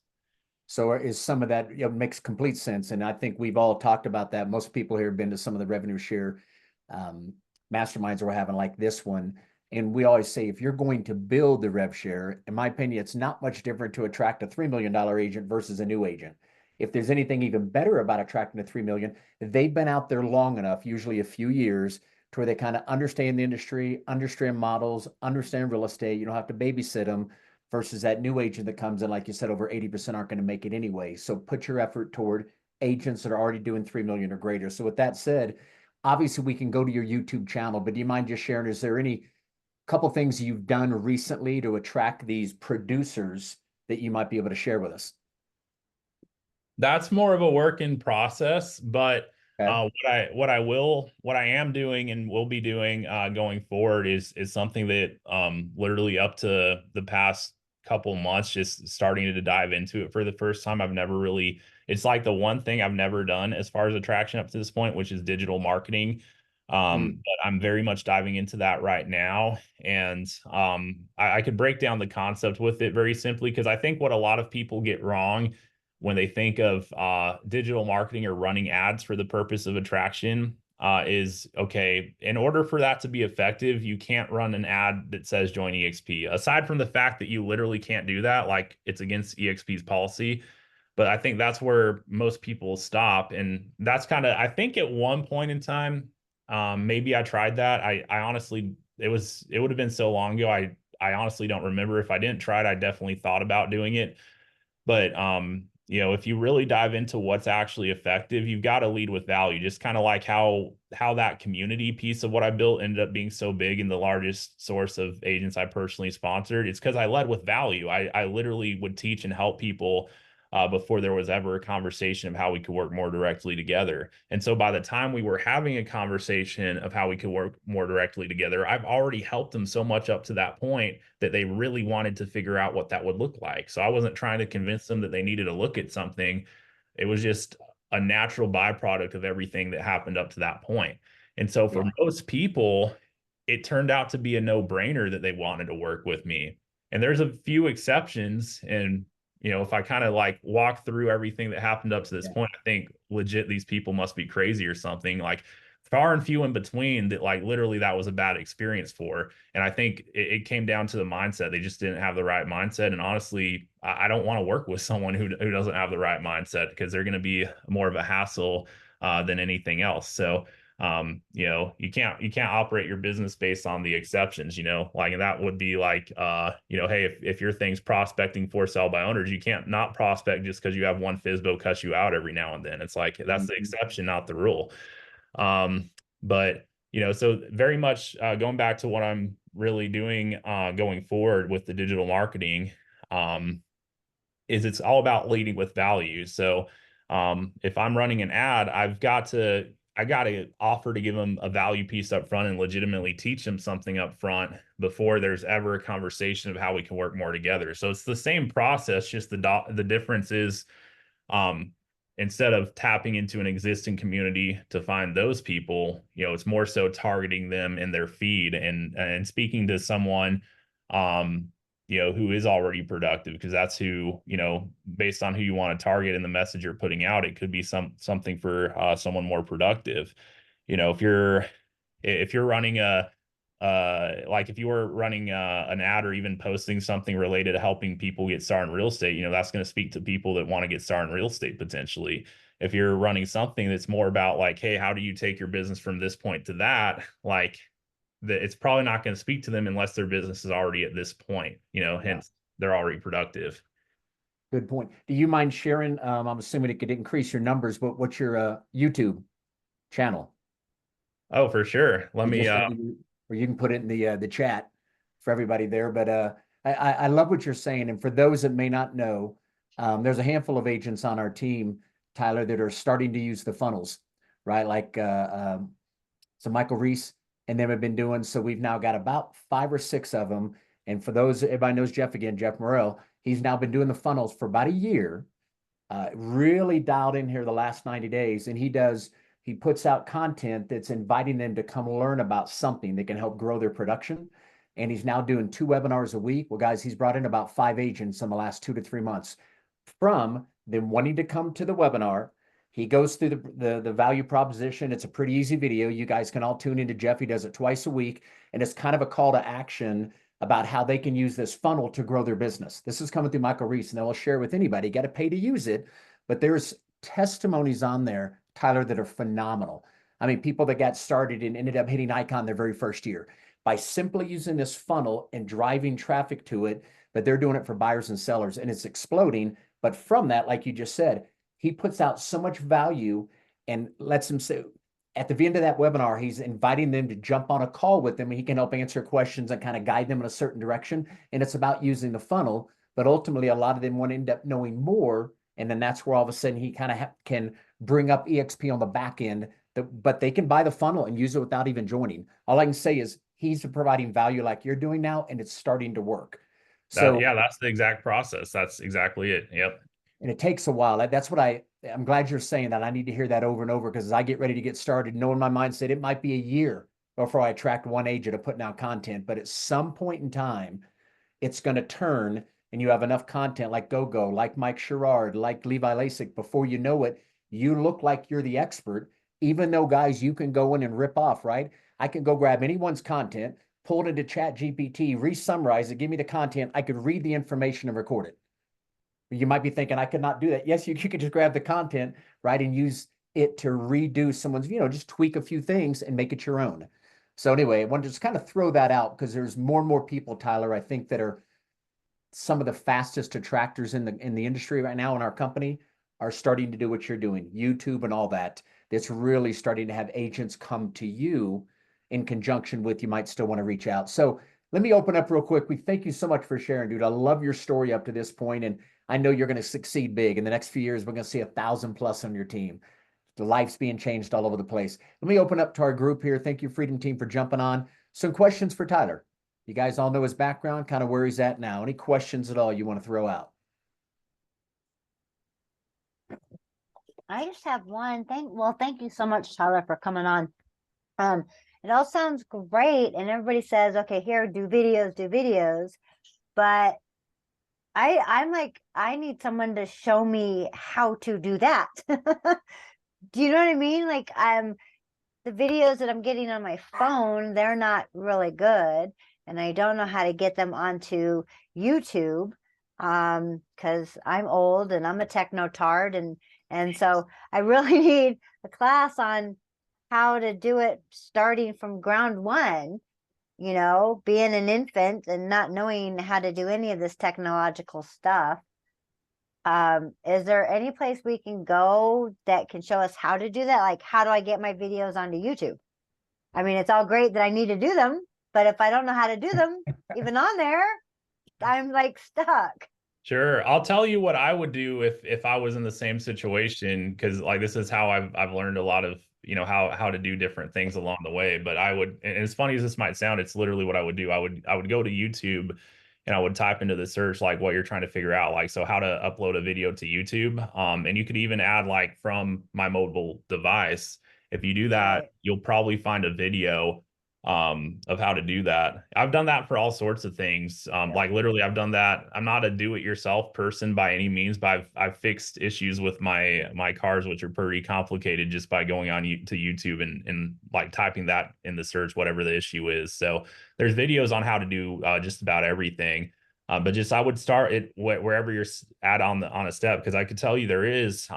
So is some of that, makes complete sense. And I think we've all talked about that. Most people here have been to some of the revenue share um, masterminds we're having like this one. And we always say, if you're going to build the rev share, in my opinion, it's not much different to attract a $3 million agent versus a new agent. If there's anything even better about attracting a 3 million, they've been out there long enough, usually a few years, to where they kind of understand the industry, understand models, understand real estate. You don't have to babysit them versus that new agent that comes in, like you said, over 80% aren't going to make it anyway. So put your effort toward agents that are already doing 3 million or greater. So with that said, obviously we can go to your YouTube channel, but do you mind just sharing, is there any couple things you've done recently to attract these producers that you might be able to share with us? That's more of a work in process, but Okay. What I am doing and will be doing going forward is something that literally up to the past couple months just starting to dive into it for the first time. I've never really, it's like the one thing I've never done as far as attraction up to this point, which is digital marketing. Mm, But I'm very much diving into that right now. And I could break down the concept with it very simply because I think what a lot of people get wrong when they think of digital marketing or running ads for the purpose of attraction is okay, in order for that to be effective, you can't run an ad that says join EXP. Aside from the fact that you literally can't do that, like it's against EXP's policy. But I think that's where most people stop. And that's kind of, I think at one point in time, maybe I tried that. I honestly, it would have been so long ago. I honestly don't remember. If I didn't try it, I definitely thought about doing it. But if you really dive into what's actually effective, you've got to lead with value. Just kind of like how that community piece of what I built ended up being so big and the largest source of agents I personally sponsored. It's because I led with value. I literally would teach and help people before there was ever a conversation of how we could work more directly together. And so by the time we were having a conversation of how we could work more directly together, I've already helped them so much up to that point that they really wanted to figure out what that would look like. So I wasn't trying to convince them that they needed to look at something. It was just a natural byproduct of everything that happened up to that point. And so for yeah. most people, it turned out to be a no-brainer that they wanted to work with me. And there's a few exceptions. And if I kind of like walk through everything that happened up to this Yeah. point, I think legit these people must be crazy or something. Like far and few in between that like literally that was a bad experience for. And I think it came down to the mindset. They just didn't have the right mindset. And honestly, I don't want to work with someone who doesn't have the right mindset because they're going to be more of a hassle than anything else. So you can't operate your business based on the exceptions, like, and that would be like, hey, if your thing's prospecting for sell by owners, you can't not prospect just because you have one FISBO cut you out every now and then. It's like, that's the Mhm. exception, not the rule. But so very much going back to what I'm really doing going forward with the digital marketing, um, is it's all about leading with value. So if I'm running an ad, I got to offer to give them a value piece up front and legitimately teach them something up front before there's ever a conversation of how we can work more together. So it's the same process, just the difference is um, instead of tapping into an existing community to find those people, it's more so targeting them in their feed and speaking to someone who is already productive, because that's who, based on who you want to target and the message you're putting out, it could be something for someone more productive. If you're running like if you were running an ad or even posting something related to helping people get started in real estate, that's going to speak to people that want to get started in real estate potentially. If you're running something that's more about like, hey, how do you take your business from this point to that, like that, it's probably not going to speak to them unless their business is already at this point, Yeah. hence they're already productive. Good point. Do you mind sharing? I'm assuming it could increase your numbers, but what's your YouTube channel? Oh, for sure. Let You me just or you can put it in the chat for everybody there. But I love what you're saying. And for those that may not know, there's a handful of agents on our team, Tyler, that are starting to use the funnels, right? Like so Michael Reese and them have been doing. So we've now got about 5 or 6 of them. And for those, everybody knows Jeff again, Jeff Morrell. He's now been doing the funnels for about a year, really dialed in here the last 90 days. And he puts out content that's inviting them to come learn about something that can help grow their production. And he's now doing 2 webinars a week. Well, guys, he's brought in about 5 agents in the last 2 to 3 months from them wanting to come to the webinar. He goes through the value proposition. It's a pretty easy video. You guys can all tune into Jeff. He does it twice a week. And it's kind of a call to action about how they can use this funnel to grow their business. This is coming through Michael Reese, and they'll share with anybody. You got to pay to use it, but there's testimonies on there, Tyler, that are phenomenal. I mean, people that got started and ended up hitting Icon their very first year by simply using this funnel and driving traffic to it, but they're doing it for buyers and sellers, and it's exploding. But from that, like you just said, he puts out so much value and lets them say, at the end of that webinar, he's inviting them to jump on a call with him. He can help answer questions and kind of guide them in a certain direction. And it's about using the funnel. But ultimately, a lot of them want to end up knowing more. And then that's where all of a sudden he kind of can bring up EXP on the back end, but they can buy the funnel and use it without even joining. All I can say is he's providing value like you're doing now, and it's starting to work. That, So, yeah, that's the exact process. That's exactly it. Yep. and it takes a while. That's what I'm glad you're saying that. I need to hear that over and over because as I get ready to get started, knowing my mindset, it might be a year before I attract one agent of putting out content. But at some point in time, it's going to turn and you have enough content like GoGo, like Mike Sherrard, like Levi Lasik. Before you know it, you look like you're the expert, even though, guys, you can go in and rip off, right? I can go grab anyone's content, pull it into Chat GPT, re-summarize it, give me the content. I could read the information and record it. You might be thinking, I could not do that. Yes, you could just grab the content, right, and use it to redo someone's, just tweak a few things and make it your own. So anyway, I wanted to just kind of throw that out because there's more and more people, Tyler, I think that are some of the fastest attractors in the industry right now in our company are starting to do what you're doing, YouTube and all that. That's really starting to have agents come to you in conjunction with you might still want to reach out. So let me open up real quick. We thank you so much for sharing, dude. I love your story up to this point, and I know you're going to succeed big. In the next few years, we're going to see 1,000 plus on your team. The life's being changed all over the place. Let me open up to our group here. Thank you, Freedom Team, for jumping on. Some questions for Tyler. You guys all know his background, kind of where he's at now. Any questions at all you want to throw out? I just have one. Thank you so much, Tyler, for coming on. It all sounds great, and everybody says, okay, here, do videos. But I'm like, I need someone to show me how to do that. Do you know what I mean? Like, the videos that I'm getting on my phone, they're not really good, and I don't know how to get them onto YouTube, because I'm old and I'm a techno-tard, and so I really need a class on how to do it starting from ground one, being an infant and not knowing how to do any of this technological stuff. Is there any place we can go that can show us how to do that? Like, how do I get my videos onto YouTube? I mean, it's all great that I need to do them, but if I don't know how to do them, even on there, I'm like stuck. Sure. I'll tell you what I would do if I was in the same situation, because like this is how I've learned a lot of, how to do different things along the way. But I would, and as funny as this might sound, it's literally what I would do. I would go to YouTube and I would type into the search like what you're trying to figure out, like so how to upload a video to YouTube. And you could even add like from my mobile device. If you do that, Right. you'll probably find a video of how to do that. I've done that for all sorts of things. Like literally I've done that. I'm not a do-it-yourself person by any means, but I've fixed issues with my cars, which are pretty complicated, just by going on to YouTube and like typing that in the search, whatever the issue is. So there's videos on how to do just about everything. But just I would start it wherever you're at on a step, because I could tell you there is,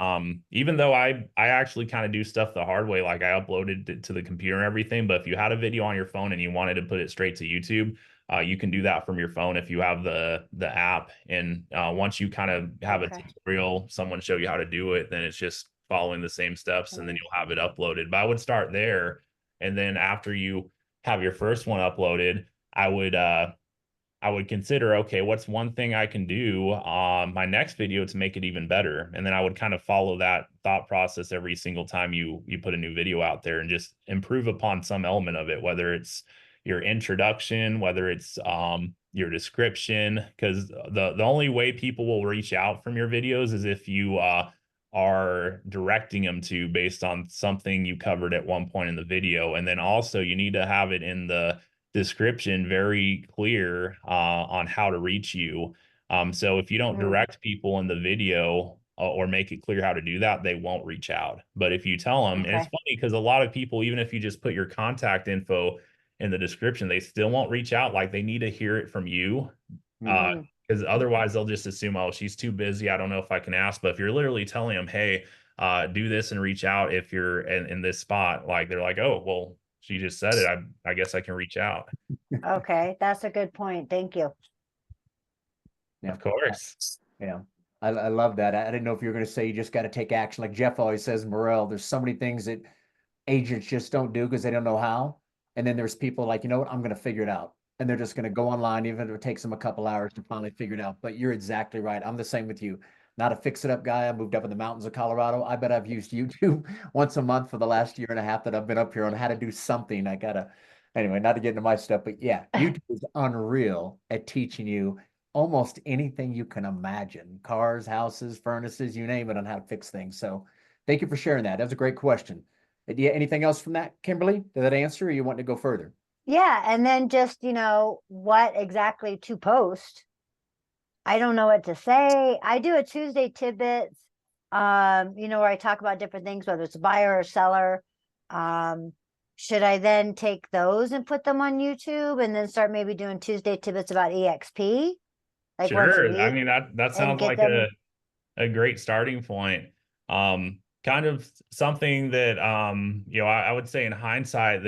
even though I actually kind of do stuff the hard way, like I uploaded it to the computer and everything. But if you had a video on your phone and you wanted to put it straight to YouTube, you can do that from your phone if you have the app. And once you kind of have a tutorial, someone show you how to do it, then it's just following the same steps, and then you'll have it uploaded. But I would start there, and then after you have your first one uploaded, I would consider, okay, what's one thing I can do on my next video to make it even better? And then I would kind of follow that thought process every single time you put a new video out there, and just improve upon some element of it, whether it's your introduction, whether it's your description, because the only way people will reach out from your videos is if you are directing them to based on something you covered at one point in the video. And then also you need to have it in the description very clear on how to reach you. So if you don't direct people in the video or make it clear how to do that, they won't reach out. But if you tell them, and it's funny because a lot of people, even if you just put your contact info in the description, they still won't reach out. Like they need to hear it from you. Because otherwise they'll just assume, oh, she's too busy, I don't know if I can ask. But if you're literally telling them, hey, do this and reach out if you're in this spot, like they're like, oh, well, she just said it. I guess I can reach out. Okay, that's a good point. Thank you. Yeah. Of course. Yeah. I love that. I didn't know if you were going to say you just got to take action. Like Jeff always says, Morel, there's so many things that agents just don't do because they don't know how. And then there's people like, you know what, I'm going to figure it out. And they're just going to go online, even if it takes them a couple hours to finally figure it out. But you're exactly right. I'm the same with you. not a fix-it-up guy. I moved up in the mountains of Colorado. I bet I've used YouTube once a month for the last year and a half that I've been up here on how to do something. I gotta, anyway, not to get into my stuff, but yeah, YouTube is unreal at teaching you almost anything you can imagine. Cars, houses, furnaces, you name it, on how to fix things. So thank you for sharing that. That was a great question. Do you, anything else from that, Kimberly? Did that answer, or you want to go further? Yeah, and then just, what exactly to post. I don't know what to say. I do a Tuesday tidbits, where I talk about different things, whether it's a buyer or seller. Should I then take those and put them on YouTube and then start maybe doing Tuesday tidbits about EXP, like once a Sure. I week, mean, that and sounds get like them? a great starting point. Kind of something that I would say in hindsight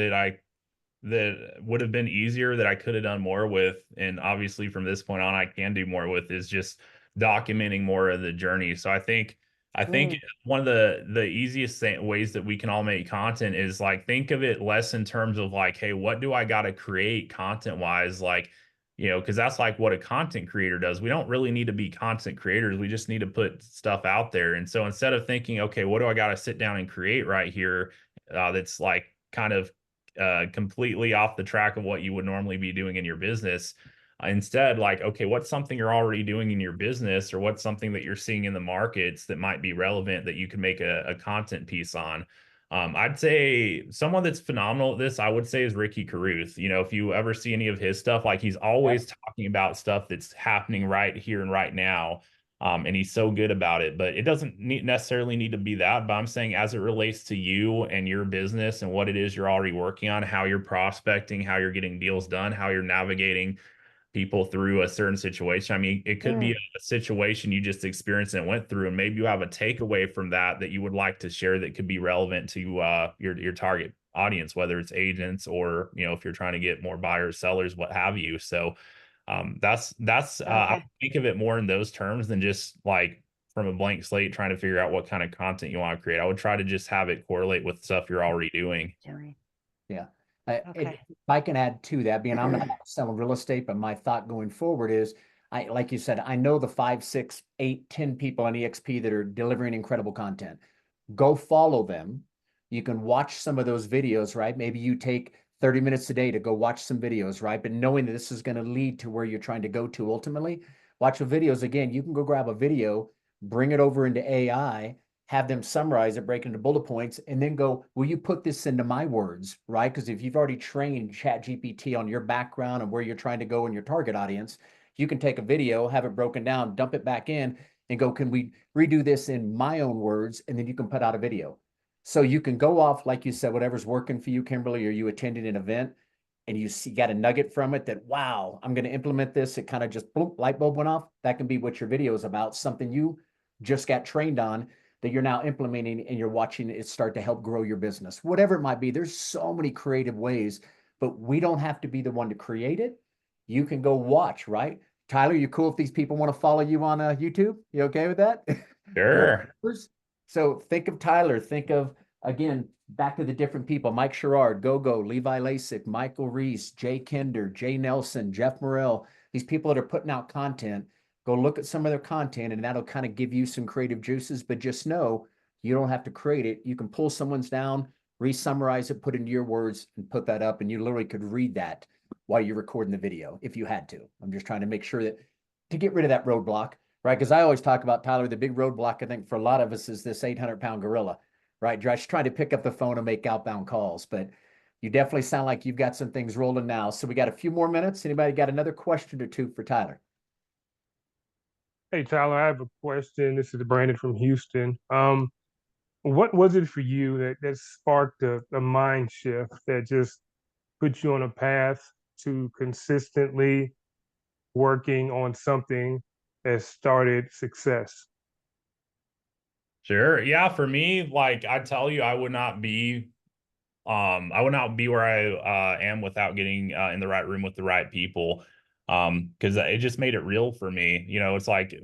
that would have been easier, that I could have done more with, and obviously from this point on I can do more with, is just documenting more of the journey. So I think Mm, one of the easiest ways that we can all make content is like, think of it less in terms of like, hey, what do I got to create content wise, like, because that's like what a content creator does. We don't really need to be content creators. We just need to put stuff out there. And so instead of thinking, okay, what do I got to sit down and create right here, that's like kind of completely off the track of what you would normally be doing in your business. Instead, like, okay, what's something you're already doing in your business, or what's something that you're seeing in the markets that might be relevant that you can make a content piece on? I'd say someone that's phenomenal at this, I would say, is Ricky Caruth. If you ever see any of his stuff, like, he's always talking about stuff that's happening right here and right now. And he's so good about it. But it doesn't necessarily need to be that. But I'm saying, as it relates to you and your business and what it is you're already working on, how you're prospecting, how you're getting deals done, how you're navigating people through a certain situation. I mean, it could be mm, a situation you just experienced and went through, and maybe you have a takeaway from that you would like to share that could be relevant to your target audience, whether it's agents or if you're trying to get more buyers, sellers, what have you. So that's I okay. think of it more in those terms than just like from a blank slate trying to figure out what kind of content you want to create. I would try to just have it correlate with stuff you're already doing. Joey. Yeah. Okay. If I can add to that, being I'm not selling real estate, but my thought going forward is, like you said, I know the 5, 6, 8, 10 people on EXP that are delivering incredible content. Go follow them. You can watch some of those videos, right? Maybe you take 30 minutes a day to go watch some videos, right? But knowing that this is going to lead to where you're trying to go to ultimately, watch the videos. Again, you can go grab a video, bring it over into AI, have them summarize it, break it into bullet points, and then go, will you put this into my words, right? Because if you've already trained ChatGPT on your background and where you're trying to go in your target audience, you can take a video, have it broken down, dump it back in, and go, can we redo this in my own words? And then you can put out a video. So you can go off, like you said, whatever's working for you, Kimberly, or you attended an event and you see, got a nugget from it that, wow, I'm going to implement this. It kind of just boom, light bulb went off. That can be what your video is about, something you just got trained on that you're now implementing, and you're watching it start to help grow your business, whatever it might be. There's so many creative ways, but we don't have to be the one to create it. You can go watch, right? Tyler, you cool if these people want to follow you on YouTube? You okay with that? Sure. So think of Tyler, think of, again, back to the different people: Mike Sherrard, Go, Levi Lasik, Michael Reese, Jay Kinder, Jay Nelson, Jeff Morrell, these people that are putting out content. Go look at some of their content, and that'll kind of give you some creative juices. But just know you don't have to create it. You can pull someone's down, re-summarize it, put it into your words, and put that up. And you literally could read that while you're recording the video if you had to. I'm just trying to make sure that to get rid of that roadblock, right? Because I always talk about, Tyler, the big roadblock, I think, for a lot of us is this 800-pound gorilla, right? Just trying to pick up the phone and make outbound calls. But you definitely sound like you've got some things rolling now. So we got a few more minutes. Anybody got another question or two for Tyler? Hey Tyler, I have a question. This is Brandon from Houston. What was it for you that sparked a mind shift that just put you on a path to consistently working on something that started success? Sure. Yeah, for me, like, I tell you, I would not be where I am without getting in the right room with the right people. Because it just made it real for me. It's like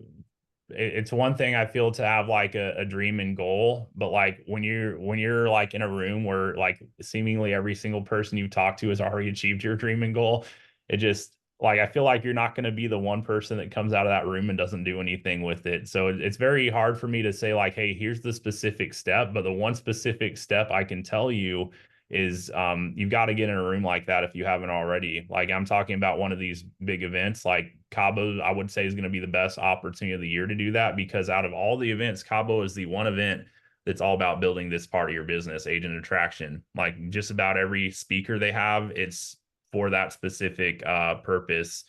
it's one thing, I feel, to have like a dream and goal, but like when you're like in a room where like seemingly every single person you talk to has already achieved your dream and goal, it just like, I feel like you're not going to be the one person that comes out of that room and doesn't do anything with it. So it's very hard for me to say like, hey, here's the specific step. But the one specific step I can tell you is you've got to get in a room like that if you haven't already. Like, I'm talking about one of these big events like Cabo, I would say is going to be the best opportunity of the year to do that, because out of all the events, Cabo is the one event that's all about building this part of your business, agent attraction. Like, just about every speaker they have, it's for that specific purpose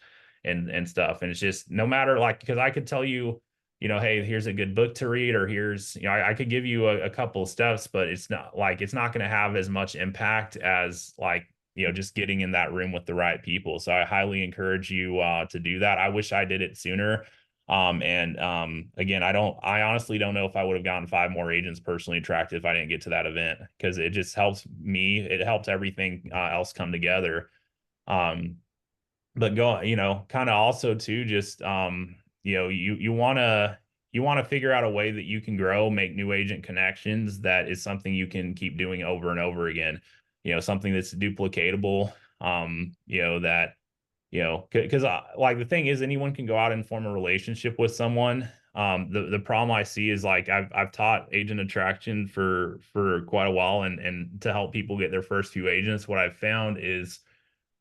and stuff. And it's just, no matter, like, because I could tell you, hey, here's a good book to read, or here's, I could give you a couple of steps, but it's not going to have as much impact as like, just getting in that room with the right people. So I highly encourage you to do that. I wish I did it sooner. Again, I honestly don't know if I would have gotten 5 more agents personally attracted if I didn't get to that event, because it just helps me. It helps everything else come together. But kind of also too, just, you want to figure out a way that you can grow, make new agent connections. That is something you can keep doing over and over again, something that's duplicatable, that, because like, the thing is, anyone can go out and form a relationship with someone. The problem I see is, like, I've taught agent attraction for quite a while, and to help people get their first few agents. What I've found is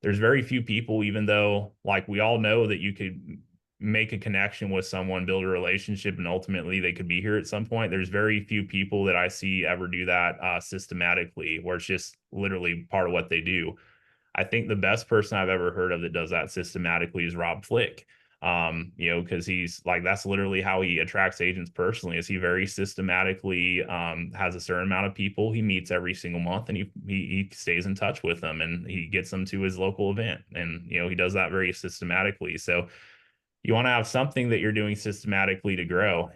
there's very few people, even though, like, we all know that you could make a connection with someone, build a relationship, and ultimately they could be here at some point. There's very few people that I see ever do that systematically, where it's just literally part of what they do. I think the best person I've ever heard of that does that systematically is Rob Flick. Because he's like, that's literally how he attracts agents personally, is he very systematically has a certain amount of people he meets every single month, and he stays in touch with them, and he gets them to his local event. And he does that very systematically. So you want to have something that you're doing systematically to grow.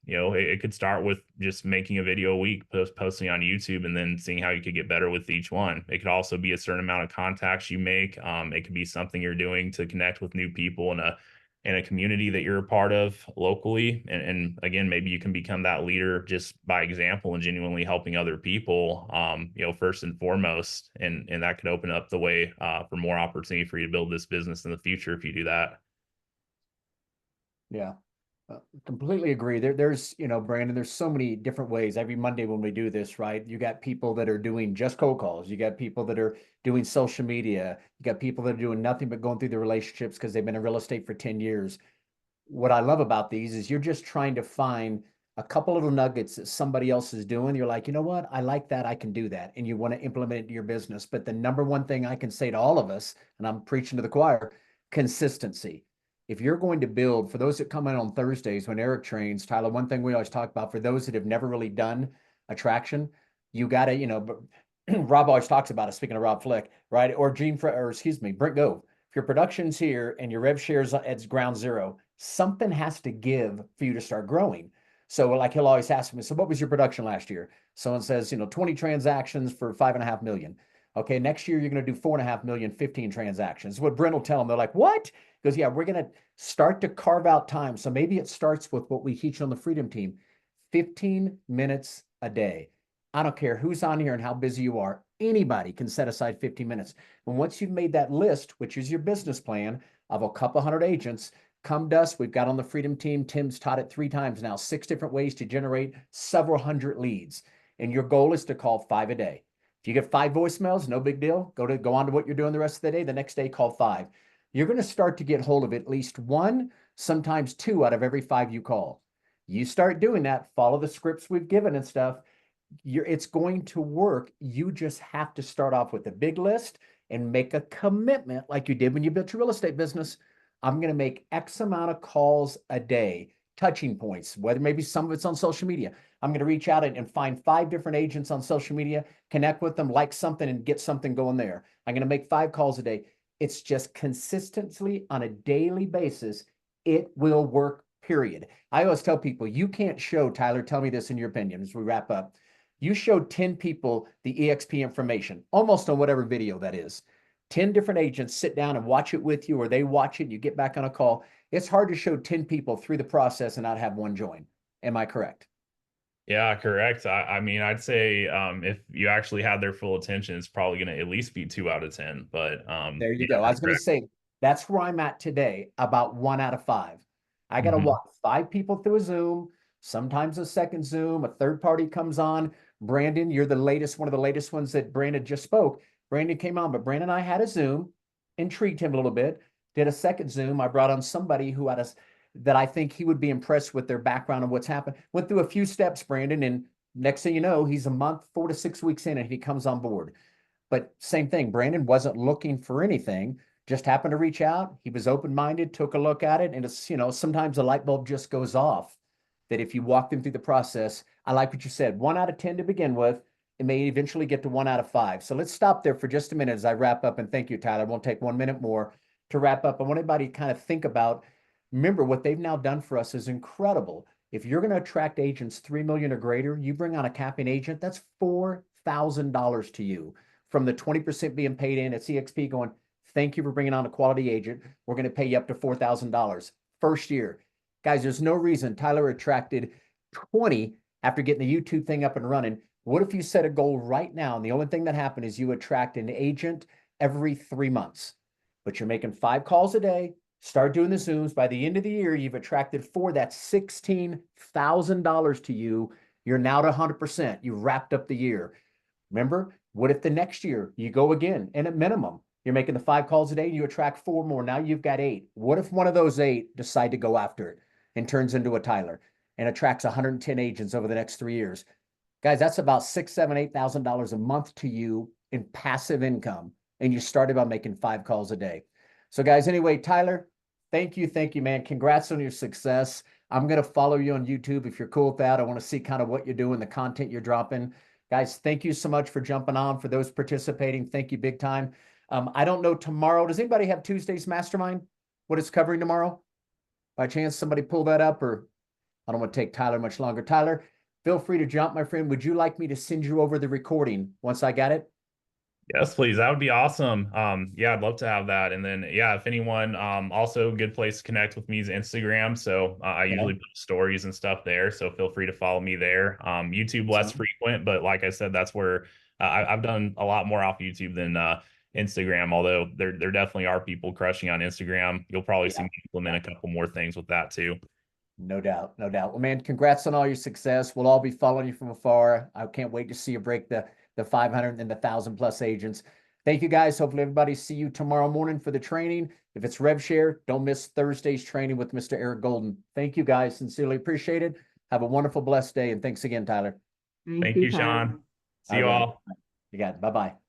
It could start with just making a video a week, posting on YouTube, and then seeing how you could get better with each one. It could also be a certain amount of contacts you make. It could be something you're doing to connect with new people in a community that you're a part of locally. And again, maybe you can become that leader just by example and genuinely helping other people, first and foremost. And that could open up the way for more opportunity for you to build this business in the future if you do that. Yeah, completely agree. There's, Brandon, there's so many different ways. Every Monday when we do this, right? You got people that are doing just cold calls. You got people that are doing social media. You got people that are doing nothing but going through the relationships because they've been in real estate for 10 years. What I love about these is you're just trying to find a couple little nuggets that somebody else is doing. You're like, you know what? I like that. I can do that. And you want to implement it into your business. But the number one thing I can say to all of us, and I'm preaching to the choir, consistency. If you're going to build, for those that come in on Thursdays when Eric trains, Tyler, one thing we always talk about for those that have never really done attraction, you got to, Rob always talks about it, speaking of Rob Flick, right? Or Brent Gove. If your production's here and your rev shares at ground zero, something has to give for you to start growing. So like, he'll always ask me, so what was your production last year? Someone says, 20 transactions for 5.5 million. Okay, next year you're going to do 4.5 million, 15 transactions. What Brent will tell them, they're like, what? He goes, yeah, we're going to start to carve out time. So maybe it starts with what we teach on the Freedom Team, 15 minutes a day. I don't care who's on here and how busy you are. Anybody can set aside 15 minutes. And once you've made that list, which is your business plan of a couple hundred agents, come to us. We've got on the Freedom Team, Tim's taught it 3 times now, 6 different ways to generate several hundred leads. And your goal is to call 5 a day. If you get 5 voicemails, no big deal. Go on to what you're doing the rest of the day. The next day, call 5. You're going to start to get hold of at least 1, sometimes 2 out of every 5 you call. You start doing that, follow the scripts we've given and stuff. It's going to work. You just have to start off with a big list and make a commitment like you did when you built your real estate business. I'm going to make X amount of calls a day, touching points, whether maybe some of it's on social media. I'm going to reach out and find 5 different agents on social media, connect with them, like something, and get something going there. I'm going to make 5 calls a day. It's just consistently on a daily basis. It will work, period. I always tell people, you can't show, Tyler, tell me this in your opinion as we wrap up. You showed 10 people the EXP information, almost on whatever video that is. 10 different agents sit down and watch it with you, or they watch it and you get back on a call. It's hard to show 10 people through the process and not have 1 join. Am I correct? Yeah, correct. I mean, I'd say if you actually had their full attention, it's probably going to at least be 2 out of 10. But there you go. I was going to say, That's where I'm at today, about 1 out of 5. I got to Mhm. walk 5 people through a Zoom, sometimes a second Zoom, a third party comes on. Brandon, you're the latest, one of the latest ones that Brandon just spoke. Brandon came on, but Brandon and I had a Zoom, intrigued him a little bit, did a second Zoom. I brought on somebody who had us that I think he would be impressed with their background and what's happened. Went through a few steps, Brandon, and next thing you know, he's a month, 4 to 6 weeks in, and he comes on board. But same thing, Brandon wasn't looking for anything, just happened to reach out. He was open-minded, took a look at it, and it's, sometimes a light bulb just goes off that if you walk them through the process, I like what you said, 1 out of 10 to begin with, it may eventually get to 1 out of 5. So let's stop there for just a minute as I wrap up, and thank you, Tyler. It won't take 1 minute more to wrap up. I want everybody to kind of think about, remember what they've now done for us is incredible. If you're going to attract agents 3 million or greater, you bring on a capping agent, that's $4,000 to you from the 20% being paid in at CXP going, thank you for bringing on a quality agent. We're going to pay you up to $4,000 first year. Guys, there's no reason Tyler attracted 20 after getting the YouTube thing up and running. What if you set a goal right now? And the only thing that happened is you attract an agent every 3 months, but you're making 5 calls a day. Start doing the Zooms. By the end of the year, you've attracted 4. That's $16,000 to you. You're now at 100%. You wrapped up the year. Remember, what if the next year you go again and at minimum you're making the 5 calls a day and you attract 4 more? Now you've got 8. What if one of those 8 decide to go after it and turns into a Tyler and attracts 110 agents over the next 3 years? Guys, that's about $6,000, $7,000, $8,000 a month to you in passive income. And you started by making 5 calls a day. So guys, anyway, Tyler, thank you, man. Congrats on your success. I'm going to follow you on YouTube if you're cool with that. I want to see kind of what you're doing, the content you're dropping. Guys, thank you so much for jumping on. For those participating, thank you big time. I don't know tomorrow. Does anybody have Tuesday's Mastermind? What it's covering tomorrow? By chance, somebody pull that up, or I don't want to take Tyler much longer. Tyler, feel free to jump, my friend. Would you like me to send you over the recording once I got it? Yes, please. That would be awesome. Yeah, I'd love to have that. And then, yeah, if anyone, also a good place to connect with me is Instagram. So I usually put stories and stuff there. So feel free to follow me there. YouTube less frequent, but like I said, that's where I've done a lot more off YouTube than Instagram. Although there definitely are people crushing on Instagram. You'll probably see me implement a couple more things with that too. No doubt, no doubt. Well, man, congrats on all your success. We'll all be following you from afar. I can't wait to see you break the 500 and the 1,000 plus agents. Thank you, guys. Hopefully everybody see you tomorrow morning for the training. If it's rev share, don't miss Thursday's training with Mr. Eric Golden. Thank you, guys. Sincerely appreciate it. Have a wonderful, blessed day. And thanks again, Tyler. Thank you, Sean. See you all. You got it. Bye-bye.